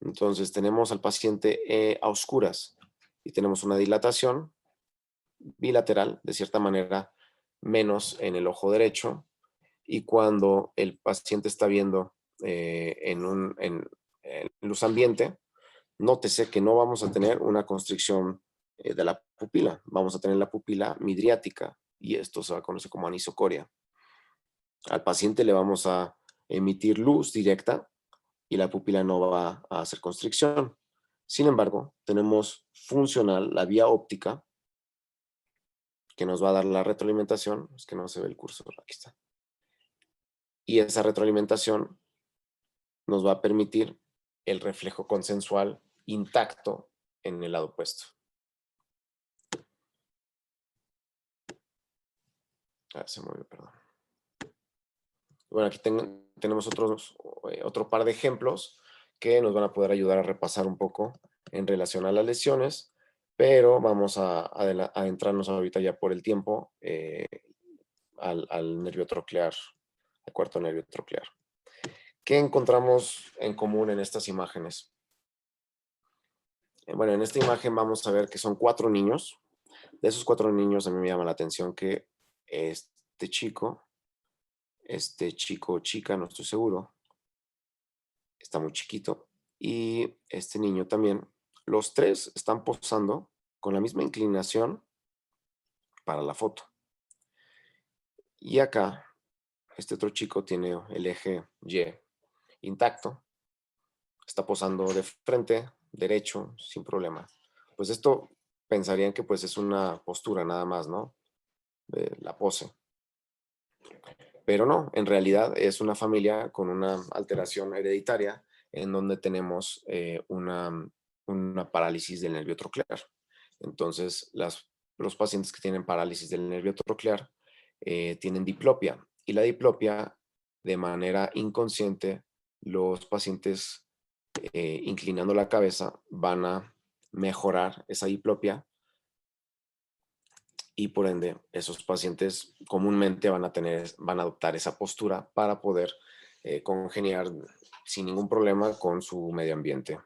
Entonces, tenemos al paciente a oscuras y tenemos una dilatación bilateral, de cierta manera, menos en el ojo derecho. Y cuando el paciente está viendo en luz ambiente, nótese que no vamos a tener una constricción de la pupila, vamos a tener la pupila midriática y esto se va a conocer como anisocoria. Al paciente le vamos a emitir luz directa y la pupila no va a hacer constricción. Sin embargo, tenemos funcional la vía óptica que nos va a dar la retroalimentación. Es que no se ve el cursor, aquí está. Y esa retroalimentación nos va a permitir el reflejo consensual intacto en el lado opuesto. Se movió, perdón. Bueno, aquí tenemos otro par de ejemplos que nos van a poder ayudar a repasar un poco en relación a las lesiones, pero vamos a adentrarnos ahorita ya por el tiempo al nervio troclear, al cuarto nervio troclear. ¿Qué encontramos en común en estas imágenes? Bueno, en esta imagen vamos a ver que son 4 niños. De esos 4 niños a mí me llama la atención que este chico o chica, no estoy seguro, está muy chiquito. Y este niño también. Los 3 están posando con la misma inclinación para la foto. Y acá, este otro chico tiene el eje Y intacto. Está posando de frente, derecho, sin problema. Pues esto pensarían que pues es una postura nada más, ¿no? De la pose. Pero no, en realidad es una familia con una alteración hereditaria en donde tenemos una parálisis del nervio troclear. Entonces, los pacientes que tienen parálisis del nervio troclear tienen diplopia. Y la diplopia, de manera inconsciente, los pacientes inclinando la cabeza van a mejorar esa diplopia y por ende esos pacientes comúnmente van a adoptar esa postura para poder congeniar sin ningún problema con su medio ambiente.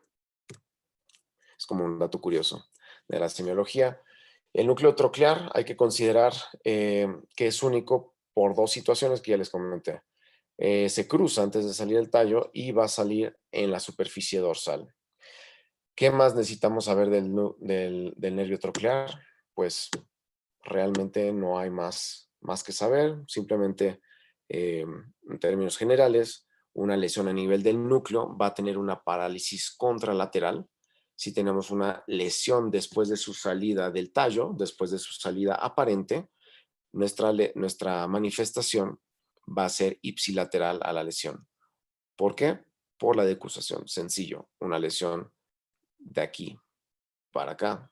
Es como un dato curioso de la semiología. El núcleo troclear hay que considerar que es único por 2 situaciones que ya les comenté. Se cruza antes de salir el tallo y va a salir en la superficie dorsal. ¿Qué más necesitamos saber del nervio troclear? Pues realmente no hay más que saber. Simplemente, en términos generales, una lesión a nivel del núcleo va a tener una parálisis contralateral. Si tenemos una lesión después de su salida del tallo, después de su salida aparente, nuestra manifestación va a ser ipsilateral a la lesión. ¿Por qué? Por la decusación. Sencillo, una lesión de aquí para acá,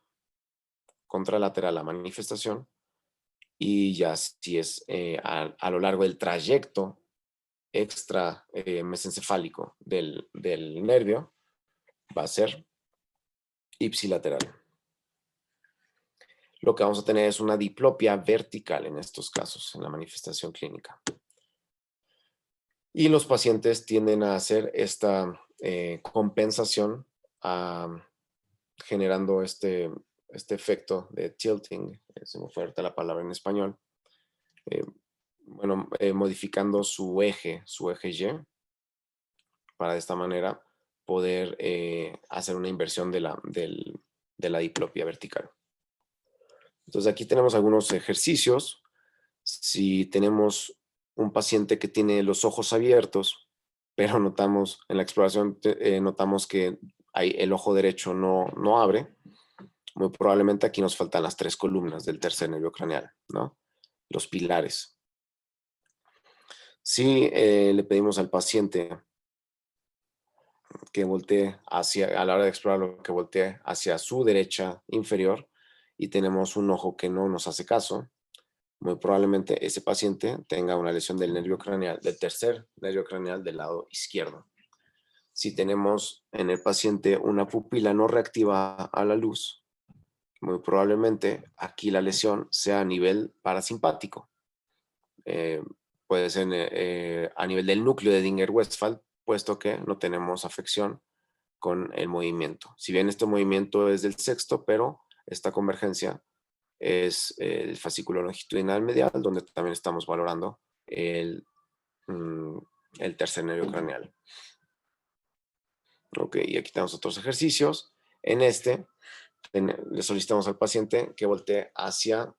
contralateral la manifestación, y ya si es a lo largo del trayecto extra mesencefálico del nervio, va a ser ipsilateral. Lo que vamos a tener es una diplopia vertical en estos casos, en la manifestación clínica. Y los pacientes tienden a hacer esta compensación generando este efecto de tilting, se me fue ahorita la palabra en español, modificando su eje Y para de esta manera poder hacer una inversión de la diplopia vertical. Entonces aquí tenemos algunos ejercicios. Si tenemos un paciente que tiene los ojos abiertos, pero notamos en la exploración notamos que el ojo derecho no abre, muy probablemente aquí nos faltan las 3 columnas del tercer nervio craneal, ¿no? Los pilares. Si le pedimos al paciente que voltee a la hora de explorarlo, que voltee hacia su derecha inferior y tenemos un ojo que no nos hace caso, muy probablemente ese paciente tenga una lesión del nervio craneal, del tercer nervio craneal del lado izquierdo. Si tenemos en el paciente una pupila no reactiva a la luz, muy probablemente aquí la lesión sea a nivel parasimpático. Puede ser a nivel del núcleo de Dinger-Westphal, puesto que no tenemos afección con el movimiento. Si bien este movimiento es del sexto, pero esta convergencia es el fascículo longitudinal medial, donde también estamos valorando el tercer nervio craneal. Ok, y aquí tenemos otros ejercicios. En este, le solicitamos al paciente que voltee hacia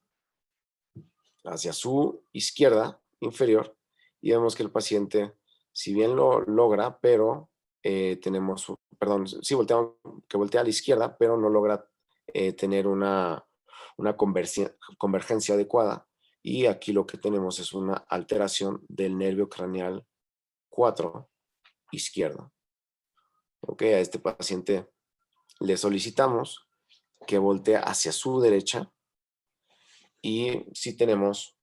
su izquierda inferior y vemos que el paciente, si bien lo logra, pero tenemos, perdón, sí, que voltea a la izquierda, pero no logra tener una convergencia adecuada. Y aquí lo que tenemos es una alteración del nervio craneal 4 izquierdo. Ok, a este paciente le solicitamos que voltee hacia su derecha y sí tenemos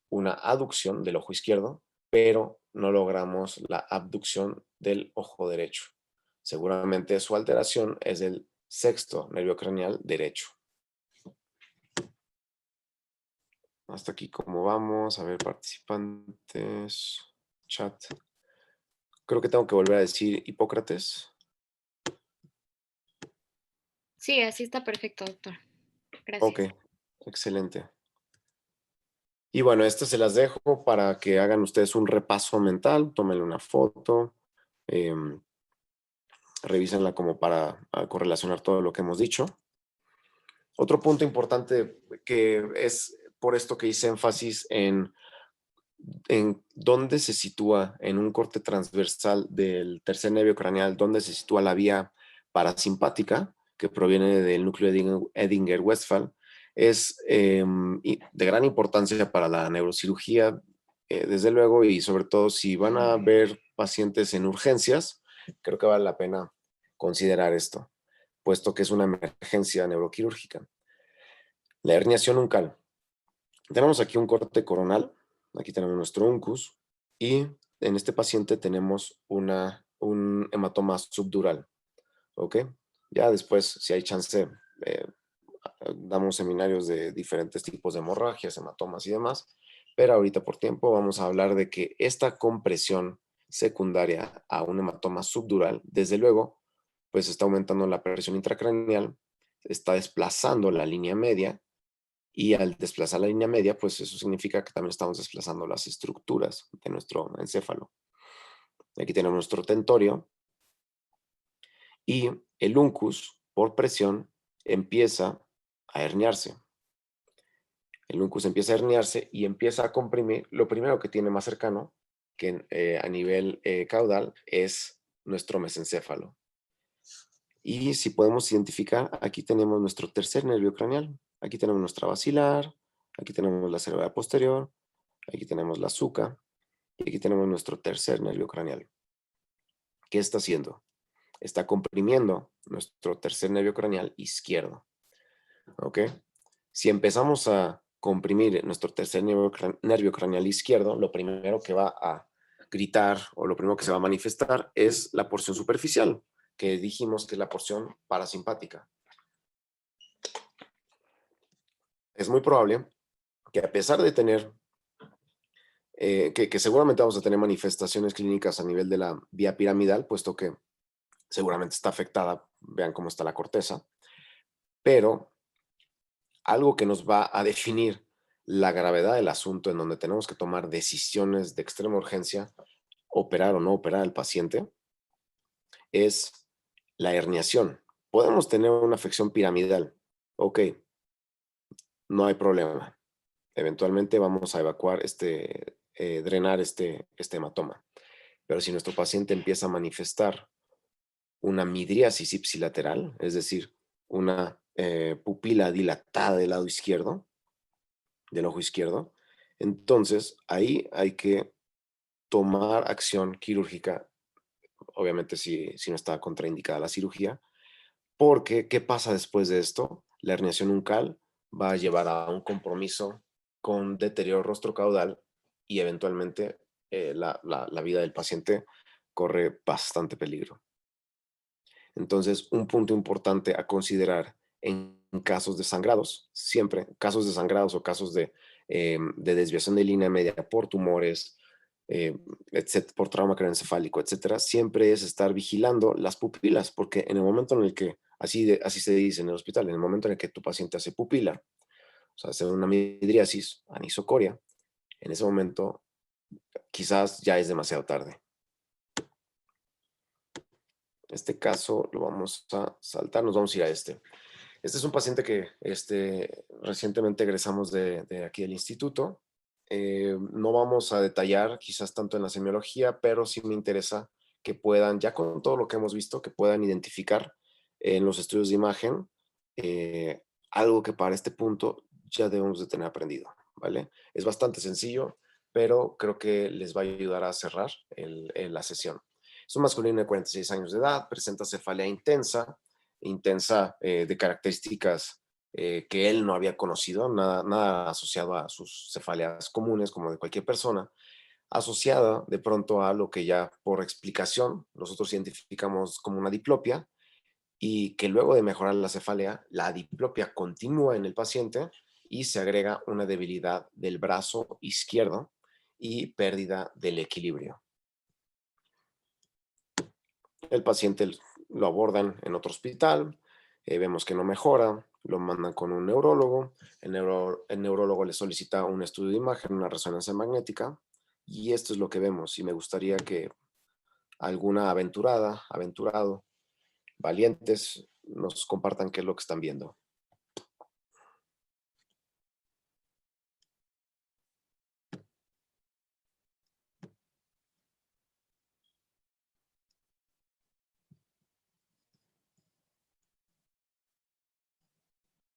una aducción del ojo izquierdo, pero no logramos la abducción del ojo derecho. Seguramente su alteración es del sexto nervio craneal derecho. Hasta aquí cómo vamos. A ver, participantes, chat. Creo que tengo que volver a decir Hipócrates. Sí, así está perfecto, doctor. Gracias. Ok, excelente. Y bueno, estas se las dejo para que hagan ustedes un repaso mental, tómenle una foto, revísenla como para correlacionar todo lo que hemos dicho. Otro punto importante que es por esto que hice énfasis en dónde se sitúa en un corte transversal del tercer nervio craneal, dónde se sitúa la vía parasimpática que proviene del núcleo de Edinger-Westphal, es de gran importancia para la neurocirugía, desde luego, y sobre todo si van a ver pacientes en urgencias, creo que vale la pena considerar esto, puesto que es una emergencia neuroquirúrgica. La herniación uncal. Tenemos aquí un corte coronal, aquí tenemos nuestro uncus, y en este paciente tenemos un hematoma subdural, ¿ok? Ya después, si hay chance, damos seminarios de diferentes tipos de hemorragias, hematomas y demás, pero ahorita por tiempo vamos a hablar de que esta compresión secundaria a un hematoma subdural, desde luego, pues está aumentando la presión intracraneal, está desplazando la línea media, y al desplazar la línea media, pues eso significa que también estamos desplazando las estructuras de nuestro encéfalo. Aquí tenemos nuestro tentorio y el uncus, por presión, empieza a herniarse. El uncus empieza a herniarse y empieza a comprimir. Lo primero que tiene más cercano que a nivel caudal es nuestro mesencéfalo. Y si podemos identificar, aquí tenemos nuestro tercer nervio craneal. Aquí tenemos nuestra basilar, aquí tenemos la cerebral posterior, aquí tenemos la suca y aquí tenemos nuestro tercer nervio craneal. ¿Qué está haciendo? Está comprimiendo nuestro tercer nervio craneal izquierdo. ¿Ok? Si empezamos a comprimir nuestro tercer nervio craneal izquierdo, lo primero que va a gritar o lo primero que se va a manifestar es la porción superficial, que dijimos que es la porción parasimpática. Es muy probable que a pesar de tener, que seguramente vamos a tener manifestaciones clínicas a nivel de la vía piramidal, puesto que seguramente está afectada, vean cómo está la corteza, pero algo que nos va a definir la gravedad del asunto en donde tenemos que tomar decisiones de extrema urgencia, operar o no operar al paciente, es la herniación. Podemos tener una afección piramidal, ok, no hay problema. Eventualmente vamos a evacuar drenar este hematoma. Pero si nuestro paciente empieza a manifestar una midriasis ipsilateral, es decir, una pupila dilatada del lado izquierdo, del ojo izquierdo, entonces ahí hay que tomar acción quirúrgica, obviamente si no está contraindicada la cirugía, porque ¿qué pasa después de esto? La herniación uncal va a llevar a un compromiso con deterioro rostrocaudal y eventualmente la vida del paciente corre bastante peligro. Entonces, un punto importante a considerar en casos de sangrados, siempre casos de sangrados o casos de desviación de línea media por tumores, por trauma craneoencefálico, etcétera, siempre es estar vigilando las pupilas, porque en el momento en el que, así se dice en el hospital, en el momento en el que tu paciente hace pupila, o sea, hace una midriasis, anisocoria, en ese momento quizás ya es demasiado tarde. Este caso lo vamos a saltar, nos vamos a ir a este. Este es un paciente que recientemente egresamos de aquí del instituto. No vamos a detallar quizás tanto en la semiología, pero sí me interesa que puedan, ya con todo lo que hemos visto, que puedan identificar en los estudios de imagen algo que para este punto ya debemos de tener aprendido, ¿vale? Es bastante sencillo, pero creo que les va a ayudar a cerrar la sesión. Es un masculino de 46 años de edad, presenta cefalea intensa de características que él no había conocido, nada asociado a sus cefaleas comunes como de cualquier persona, asociada de pronto a lo que ya por explicación nosotros identificamos como una diplopia, y que luego de mejorar la cefalea, la diplopia continúa en el paciente y se agrega una debilidad del brazo izquierdo y pérdida del equilibrio. El paciente lo abordan en otro hospital, vemos que no mejora, lo mandan con un neurólogo, el neurólogo le solicita un estudio de imagen, una resonancia magnética, y esto es lo que vemos. Y me gustaría que alguna aventurado, valientes, nos compartan qué es lo que están viendo.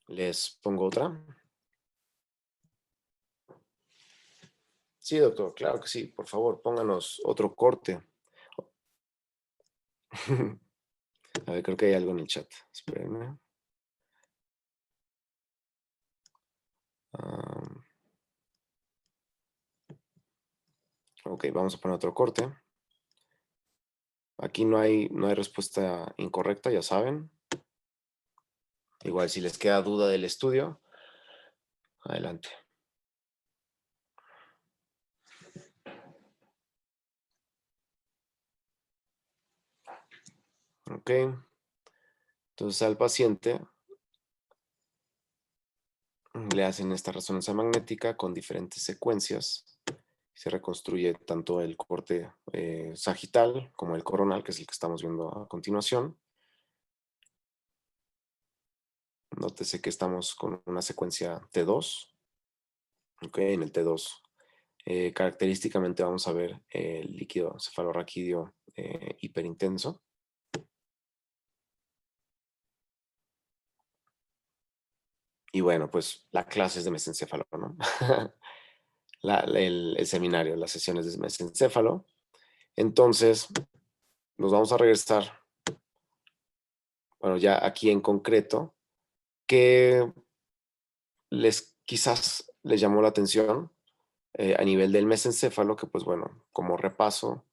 ¿Les pongo otra? Sí, doctor, claro que sí. Por favor, pónganos otro corte. A ver, creo que hay algo en el chat. Espérenme. Ok, vamos a poner otro corte. Aquí no hay respuesta incorrecta, ya saben. Igual si les queda duda del estudio, adelante. Ok. Entonces al paciente le hacen esta resonancia magnética con diferentes secuencias. Se reconstruye tanto el corte sagital como el coronal, que es el que estamos viendo a continuación. Nótese que estamos con una secuencia T2. Ok, en el T2 característicamente vamos a ver el líquido cefalorraquídeo hiperintenso. Y bueno, pues la clase es de mesencéfalo, ¿no? el seminario, las sesiones de mesencéfalo. Entonces, nos vamos a regresar, bueno, ya aquí en concreto, que quizás les llamó la atención a nivel del mesencéfalo, que pues bueno, como repaso,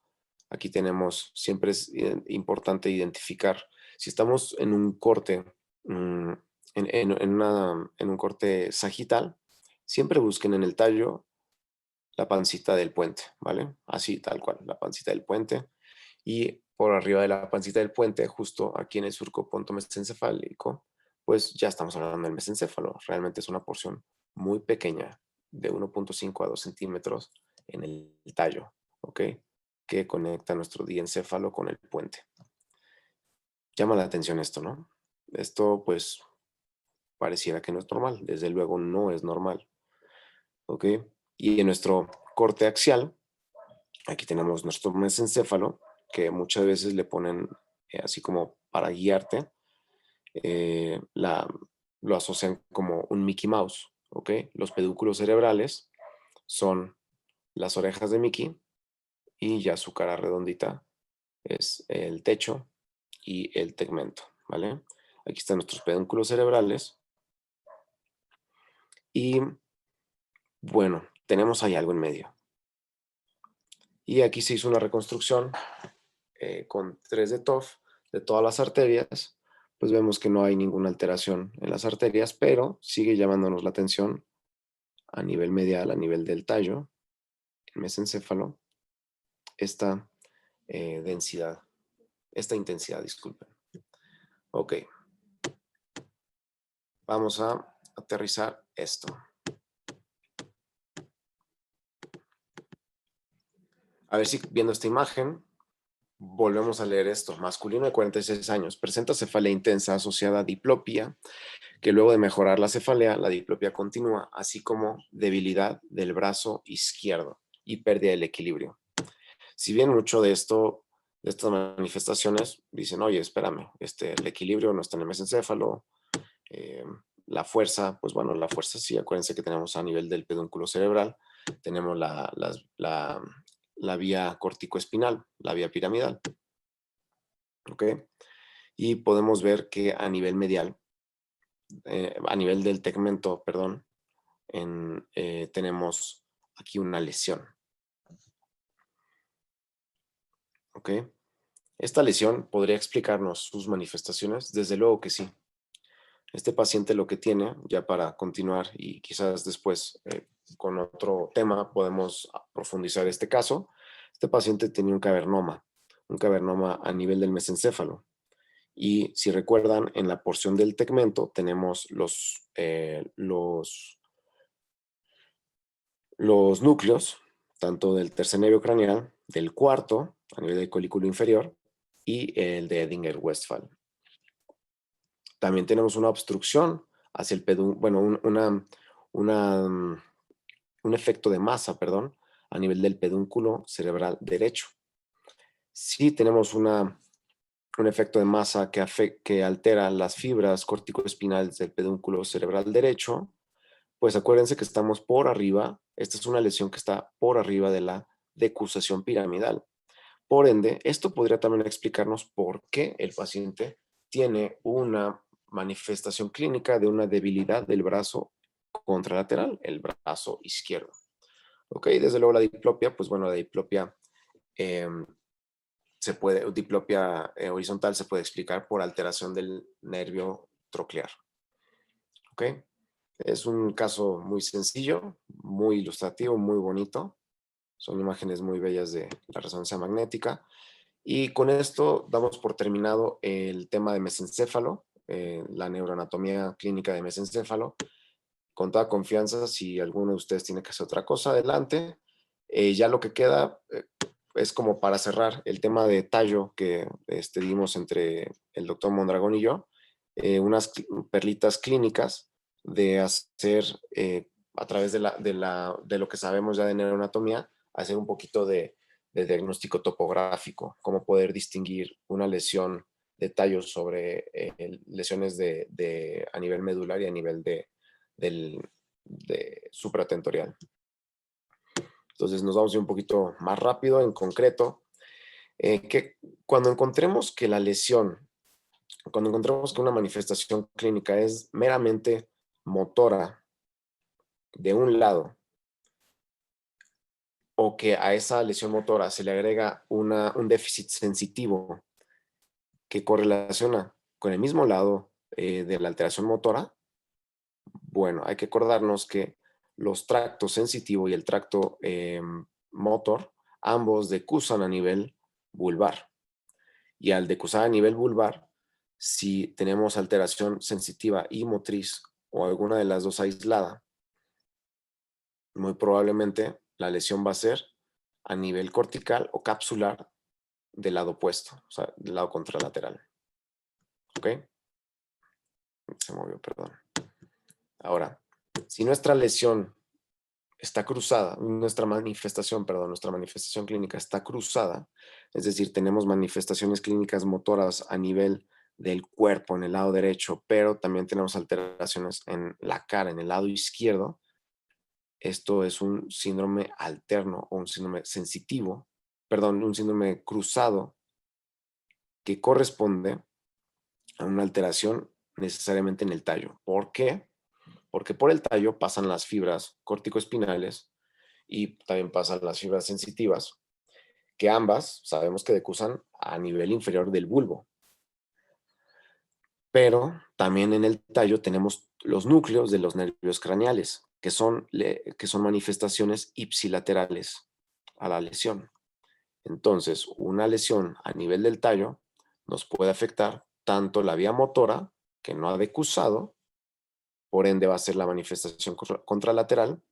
aquí tenemos, siempre es importante identificar, si estamos en un corte, en un corte sagital, siempre busquen en el tallo la pancita del puente, ¿vale? Así, tal cual, la pancita del puente. Y por arriba de la pancita del puente, justo aquí en el surco pontomesencefálico, pues ya estamos hablando del mesencéfalo. Realmente es una porción muy pequeña, de 1.5 a 2 centímetros en el tallo, ¿ok? Que conecta nuestro diencéfalo con el puente. Llama la atención esto, ¿no? Esto, pues, pareciera que no es normal. Desde luego no es normal, ¿ok? Y en nuestro corte axial, aquí tenemos nuestro mesencéfalo, que muchas veces le ponen, así como para guiarte, lo asocian como un Mickey Mouse, ¿ok? Los pedúnculos cerebrales son las orejas de Mickey y ya su cara redondita es el techo y el tegmento, ¿vale? Aquí están nuestros pedúnculos cerebrales y, bueno, tenemos ahí algo en medio. Y aquí se hizo una reconstrucción con 3 de TOF de todas las arterias, pues vemos que no hay ninguna alteración en las arterias, pero sigue llamándonos la atención a nivel medial, a nivel del tallo, el mesencéfalo, esta intensidad, disculpen. Ok. Vamos a aterrizar esto. A ver si viendo esta imagen, volvemos a leer esto. Masculino de 46 años, presenta cefalea intensa asociada a diplopia, que luego de mejorar la cefalea, la diplopia continúa, así como debilidad del brazo izquierdo y pérdida del equilibrio. Si bien mucho de esto de estas manifestaciones dicen, oye, espérame, el equilibrio no está en el mesencéfalo, la fuerza, pues bueno, la fuerza sí, acuérdense que tenemos a nivel del pedúnculo cerebral, tenemos la vía corticoespinal, la vía piramidal, ¿ok? Y podemos ver que a nivel medial, a nivel del tegmento, perdón, tenemos aquí una lesión, ¿ok? ¿Esta lesión podría explicarnos sus manifestaciones? Desde luego que sí. Este paciente lo que tiene, ya para continuar y quizás después con otro tema podemos profundizar este caso, este paciente tenía un cavernoma a nivel del mesencéfalo. Y si recuerdan, en la porción del tegmento tenemos los núcleos, tanto del tercer nervio craneal, del cuarto, a nivel del colículo inferior, y el de Edinger-Westphal. También tenemos una obstrucción hacia el pedúnculo, bueno, un efecto de masa, perdón, a nivel del pedúnculo cerebral derecho. Sí tenemos un efecto de masa que altera las fibras corticoespinales del pedúnculo cerebral derecho, pues acuérdense que estamos por arriba, esta es una lesión que está por arriba de la decusación piramidal. Por ende, esto podría también explicarnos por qué el paciente tiene una manifestación clínica de una debilidad del brazo contralateral, el brazo izquierdo. Ok, desde luego la diplopia, pues bueno, la diplopia diplopia horizontal se puede explicar por alteración del nervio troclear. Ok, es un caso muy sencillo, muy ilustrativo, muy bonito. Son imágenes muy bellas de la resonancia magnética. Y con esto damos por terminado el tema de mesencéfalo, la neuroanatomía clínica de mesencéfalo. Con toda confianza, si alguno de ustedes tiene que hacer otra cosa, adelante. Ya lo que queda es como para cerrar el tema de tallo que dimos entre el doctor Mondragón y yo, unas perlitas clínicas de hacer, a través de lo que sabemos ya de neuroanatomía, hacer un poquito de diagnóstico topográfico, cómo poder distinguir una lesión de tallo sobre lesiones a nivel medular y a nivel de supratentorial. Entonces nos vamos a ir un poquito más rápido, en concreto, que cuando encontremos que la lesión, cuando encontremos que una manifestación clínica es meramente motora de un lado, o que a esa lesión motora se le agrega un déficit sensitivo que correlaciona con el mismo lado de la alteración motora, bueno, hay que acordarnos que los tractos sensitivo y el tracto motor, ambos decusan a nivel vulvar. Y al decusar a nivel vulvar, si tenemos alteración sensitiva y motriz o alguna de las dos aislada, muy probablemente la lesión va a ser a nivel cortical o capsular del lado opuesto, o sea, del lado contralateral. ¿Ok? Se movió, perdón. Ahora, si nuestra lesión está cruzada, nuestra manifestación clínica está cruzada, es decir, tenemos manifestaciones clínicas motoras a nivel del cuerpo en el lado derecho, pero también tenemos alteraciones en la cara, en el lado izquierdo. Esto es un síndrome alterno o un síndrome sensitivo, perdón, un síndrome cruzado que corresponde a una alteración necesariamente en el tallo. ¿Por qué? Porque por el tallo pasan las fibras corticoespinales y también pasan las fibras sensitivas, que ambas sabemos que decusan a nivel inferior del bulbo. Pero también en el tallo tenemos los núcleos de los nervios craneales, que son manifestaciones ipsilaterales a la lesión. Entonces, una lesión a nivel del tallo nos puede afectar tanto la vía motora, que no ha decusado, por ende va a ser la manifestación contralateral,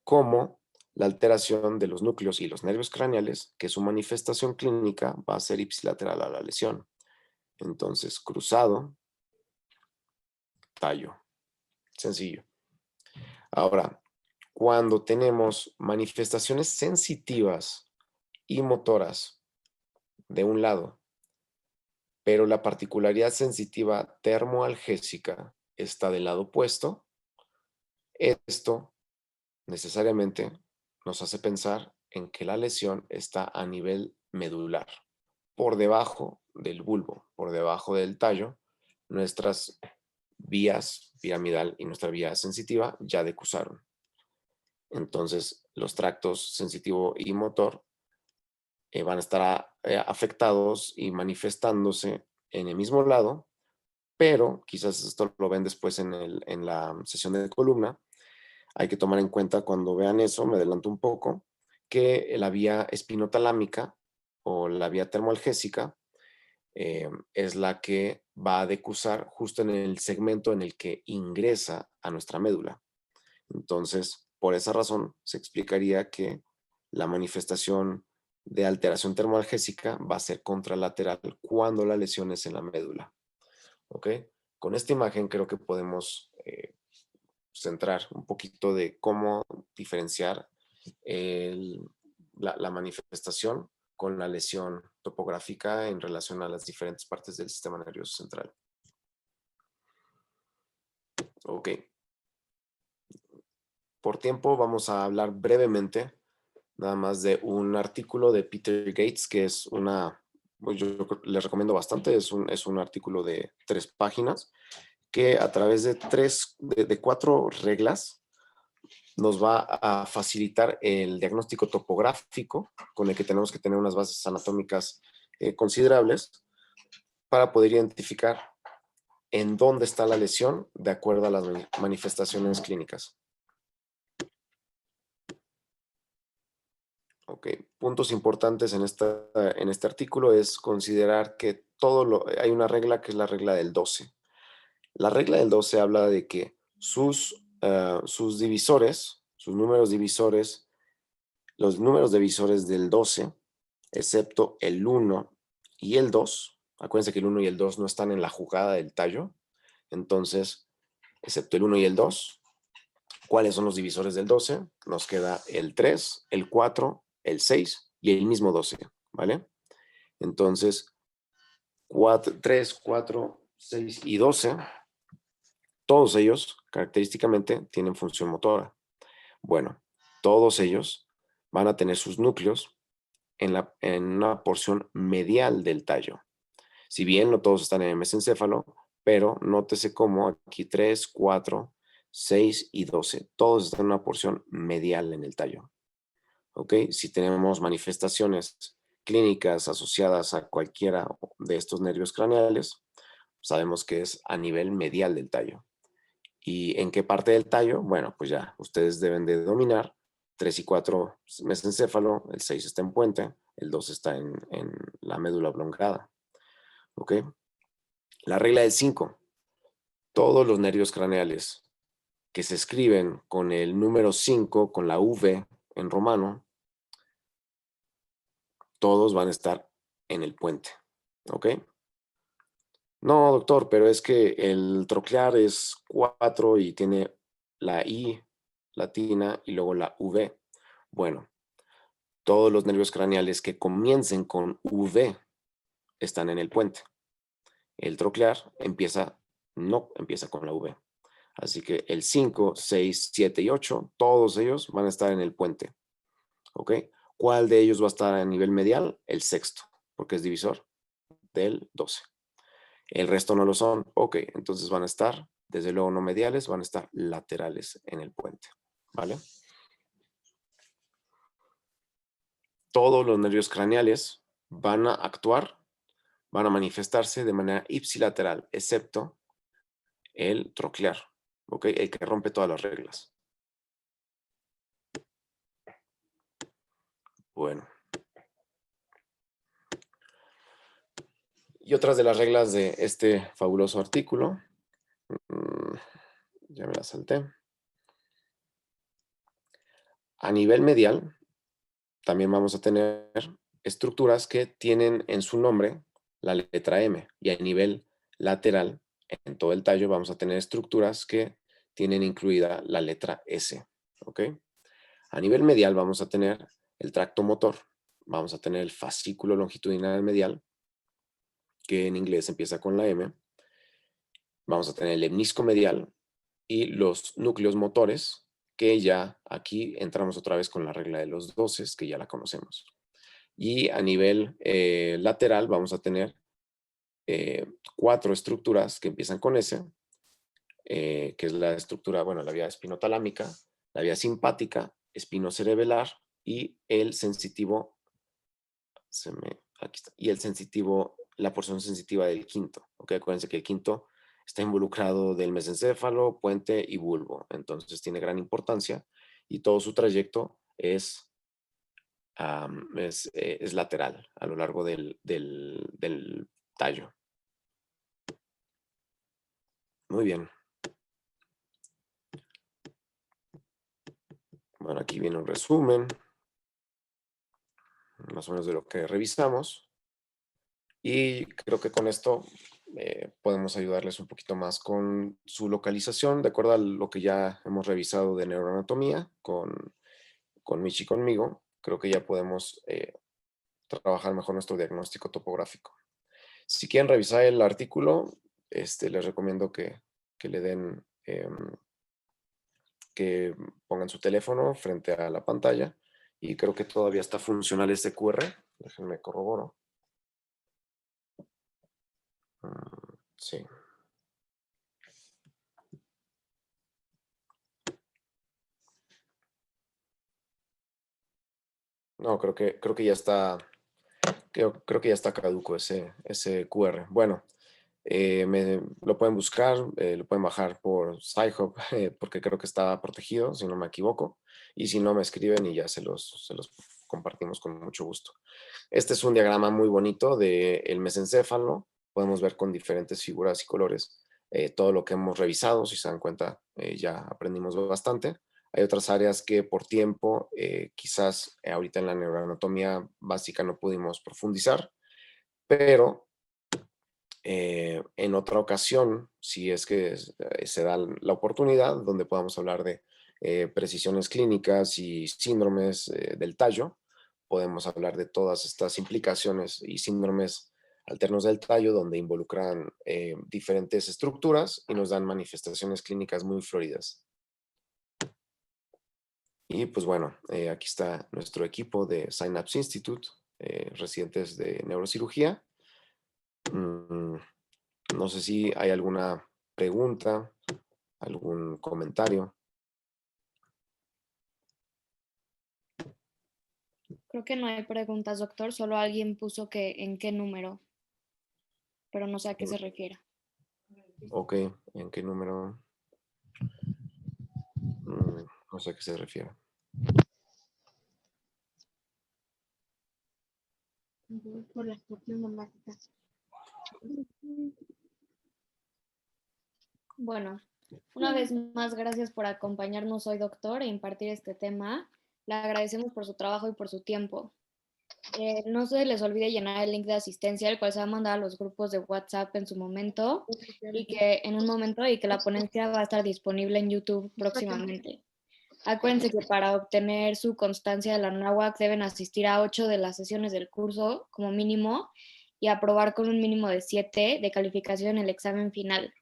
como la alteración de los núcleos y los nervios craneales, que su manifestación clínica va a ser ipsilateral a la lesión. Entonces, cruzado, tallo. Sencillo. Ahora, cuando tenemos manifestaciones sensitivas y motoras de un lado, pero la particularidad sensitiva termoalgésica está del lado opuesto, esto necesariamente nos hace pensar en que la lesión está a nivel medular, por debajo del bulbo, por debajo del tallo. Nuestras vías piramidal y nuestra vía sensitiva ya decusaron. Entonces, los tractos sensitivo y motor van a estar afectados y manifestándose en el mismo lado, pero quizás esto lo ven después en la sesión de columna. Hay que tomar en cuenta cuando vean eso, me adelanto un poco, que la vía espinotalámica o la vía termoalgésica es la que va a decusar justo en el segmento en el que ingresa a nuestra médula. Entonces, por esa razón, se explicaría que la manifestación de alteración termoalgésica va a ser contralateral cuando la lesión es en la médula. ¿Ok? Con esta imagen creo que podemos centrar un poquito de cómo diferenciar la manifestación con la lesión topográfica en relación a las diferentes partes del sistema nervioso central. Ok. Por tiempo vamos a hablar brevemente nada más de un artículo de Peter Gates, que es yo les recomiendo bastante, es un artículo de 3 páginas, que a través de 4 reglas nos va a facilitar el diagnóstico topográfico con el que tenemos que tener unas bases anatómicas considerables para poder identificar en dónde está la lesión de acuerdo a las manifestaciones clínicas. Ok, puntos importantes en este artículo es considerar que hay una regla que es la regla del 12. La regla del 12 habla de que sus divisores, sus números divisores, los números divisores del 12, excepto el 1 y el 2, acuérdense que el 1 y el 2 no están en la jugada del tallo, entonces, excepto el 1 y el 2, ¿cuáles son los divisores del 12? Nos queda el 3, el 4, el 6 y el mismo 12, ¿vale? Entonces, 3, 4, 6 y 12, todos ellos característicamente tienen función motora. Bueno, todos ellos van a tener sus núcleos en una porción medial del tallo. Si bien no todos están en el mesencéfalo, pero nótese cómo aquí 3, 4, 6 y 12, todos están en una porción medial en el tallo. ¿Ok? Si tenemos manifestaciones clínicas asociadas a cualquiera de estos nervios craneales, sabemos que es a nivel medial del tallo. ¿Y en qué parte del tallo? Bueno, pues ya, ustedes deben de dominar. 3 y 4 mesencéfalo, el 6 está en puente, el 2 está en la médula oblongada. ¿Ok? La regla del 5. Todos los nervios craneales que se escriben con el número 5, con la V en romano, todos van a estar en el puente. ¿Ok? No, doctor, pero es que el troclear es 4 y tiene la I latina y luego la V. Bueno, todos los nervios craneales que comiencen con V están en el puente. El troclear no empieza con la V. Así que el 5, 6, 7 y 8, todos ellos van a estar en el puente. ¿Ok? ¿Cuál de ellos va a estar a nivel medial? El sexto, porque es divisor del 12. El resto no lo son. Ok, entonces van a estar, desde luego no mediales, van a estar laterales en el puente. ¿Vale? Todos los nervios craneales van a actuar, van a manifestarse de manera ipsilateral, excepto el troclear, ¿ok? El que rompe todas las reglas. Bueno. Y otras de las reglas de este fabuloso artículo, ya me la salté. A nivel medial, también vamos a tener estructuras que tienen en su nombre la letra M. Y a nivel lateral, en todo el tallo, vamos a tener estructuras que tienen incluida la letra S. ¿Ok? A nivel medial vamos a tener el tracto motor. vamos a tener el fascículo longitudinal medial, que en inglés empieza con la M. Vamos a tener el lemnisco medial y los núcleos motores, que ya aquí entramos otra vez con la regla de los 12, que ya la conocemos. Y a nivel lateral vamos a tener 4 estructuras que empiezan con S, que es la estructura, bueno, la vía espinotalámica, la vía simpática, espinocerebelar y el sensitivo, aquí está, y el sensitivo, la porción sensitiva del quinto. ¿Ok? Acuérdense que el quinto está involucrado del mesencéfalo, puente y bulbo, entonces tiene gran importancia y todo su trayecto es lateral a lo largo del tallo. Muy bien. Bueno, aquí viene un resumen, más o menos de lo que revisamos. Y creo que con esto podemos ayudarles un poquito más con su localización, de acuerdo a lo que ya hemos revisado de neuroanatomía con Michi y conmigo. Creo que ya podemos trabajar mejor nuestro diagnóstico topográfico. Si quieren revisar el artículo, les recomiendo que le den, que pongan su teléfono frente a la pantalla y creo que todavía está funcional este QR. Déjenme corroboro. Sí. No, creo que ya está, creo que ya está caduco ese QR. Bueno, lo pueden buscar, lo pueden bajar por Sci-Hub, porque creo que está protegido, si no me equivoco. Y si no, me escriben y ya se los compartimos con mucho gusto. Este es un diagrama muy bonito del mesencéfalo. Podemos ver con diferentes figuras y colores todo lo que hemos revisado. Si se dan cuenta, ya aprendimos bastante. Hay otras áreas que por tiempo, quizás ahorita en la neuroanatomía básica no pudimos profundizar, pero en otra ocasión, si es que se da la oportunidad, donde podamos hablar de precisiones clínicas y síndromes del tallo, podemos hablar de todas estas implicaciones y síndromes alternos del tallo, donde involucran diferentes estructuras y nos dan manifestaciones clínicas muy floridas. Y pues bueno, aquí está nuestro equipo de Synapse Institute, residentes de neurocirugía. No sé si hay alguna pregunta, algún comentario. Creo que no hay preguntas, doctor. Solo alguien puso que en qué número, pero no sé a qué se refiere. Ok, ¿en qué número? No sé a qué se refiere. Por las propias nomáticas. Bueno, una vez más, gracias por acompañarnos hoy, doctor, e impartir este tema. Le agradecemos por su trabajo y por su tiempo. No se les olvide llenar el link de asistencia, el cual se va a mandar a los grupos de WhatsApp en su momento y que la ponencia va a estar disponible en YouTube próximamente. Acuérdense que para obtener su constancia de la NAWAC deben asistir a 8 de las sesiones del curso como mínimo y aprobar con un mínimo de 7 de calificación en el examen final.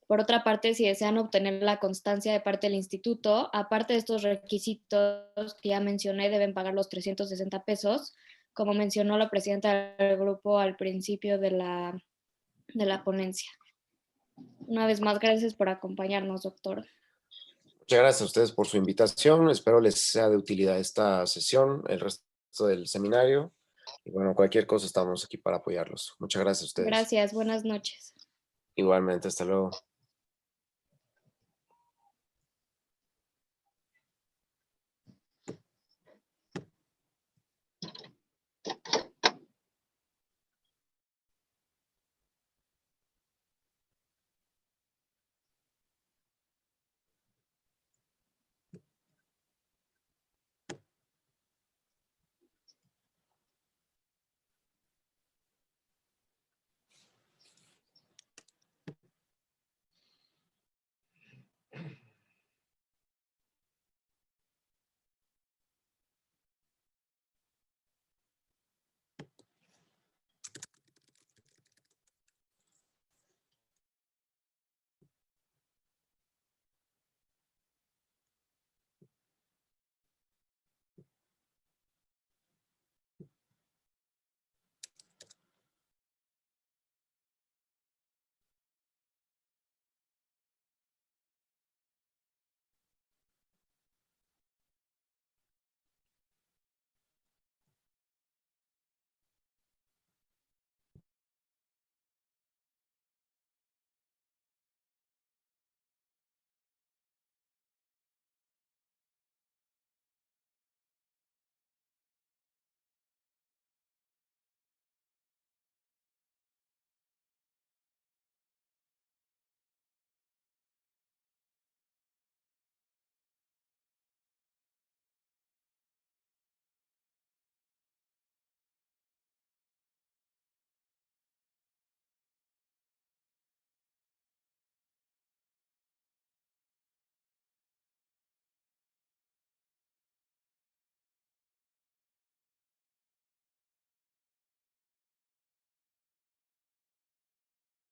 Por otra parte, si desean obtener la constancia de parte del instituto, aparte de estos requisitos que ya mencioné, deben pagar los 360 pesos, como mencionó la presidenta del grupo al principio de la ponencia. Una vez más, gracias por acompañarnos, doctor. Muchas gracias a ustedes por su invitación. Espero les sea de utilidad esta sesión, el resto del seminario. Y bueno, cualquier cosa estamos aquí para apoyarlos. Muchas gracias a ustedes. Gracias, buenas noches. Igualmente, hasta luego.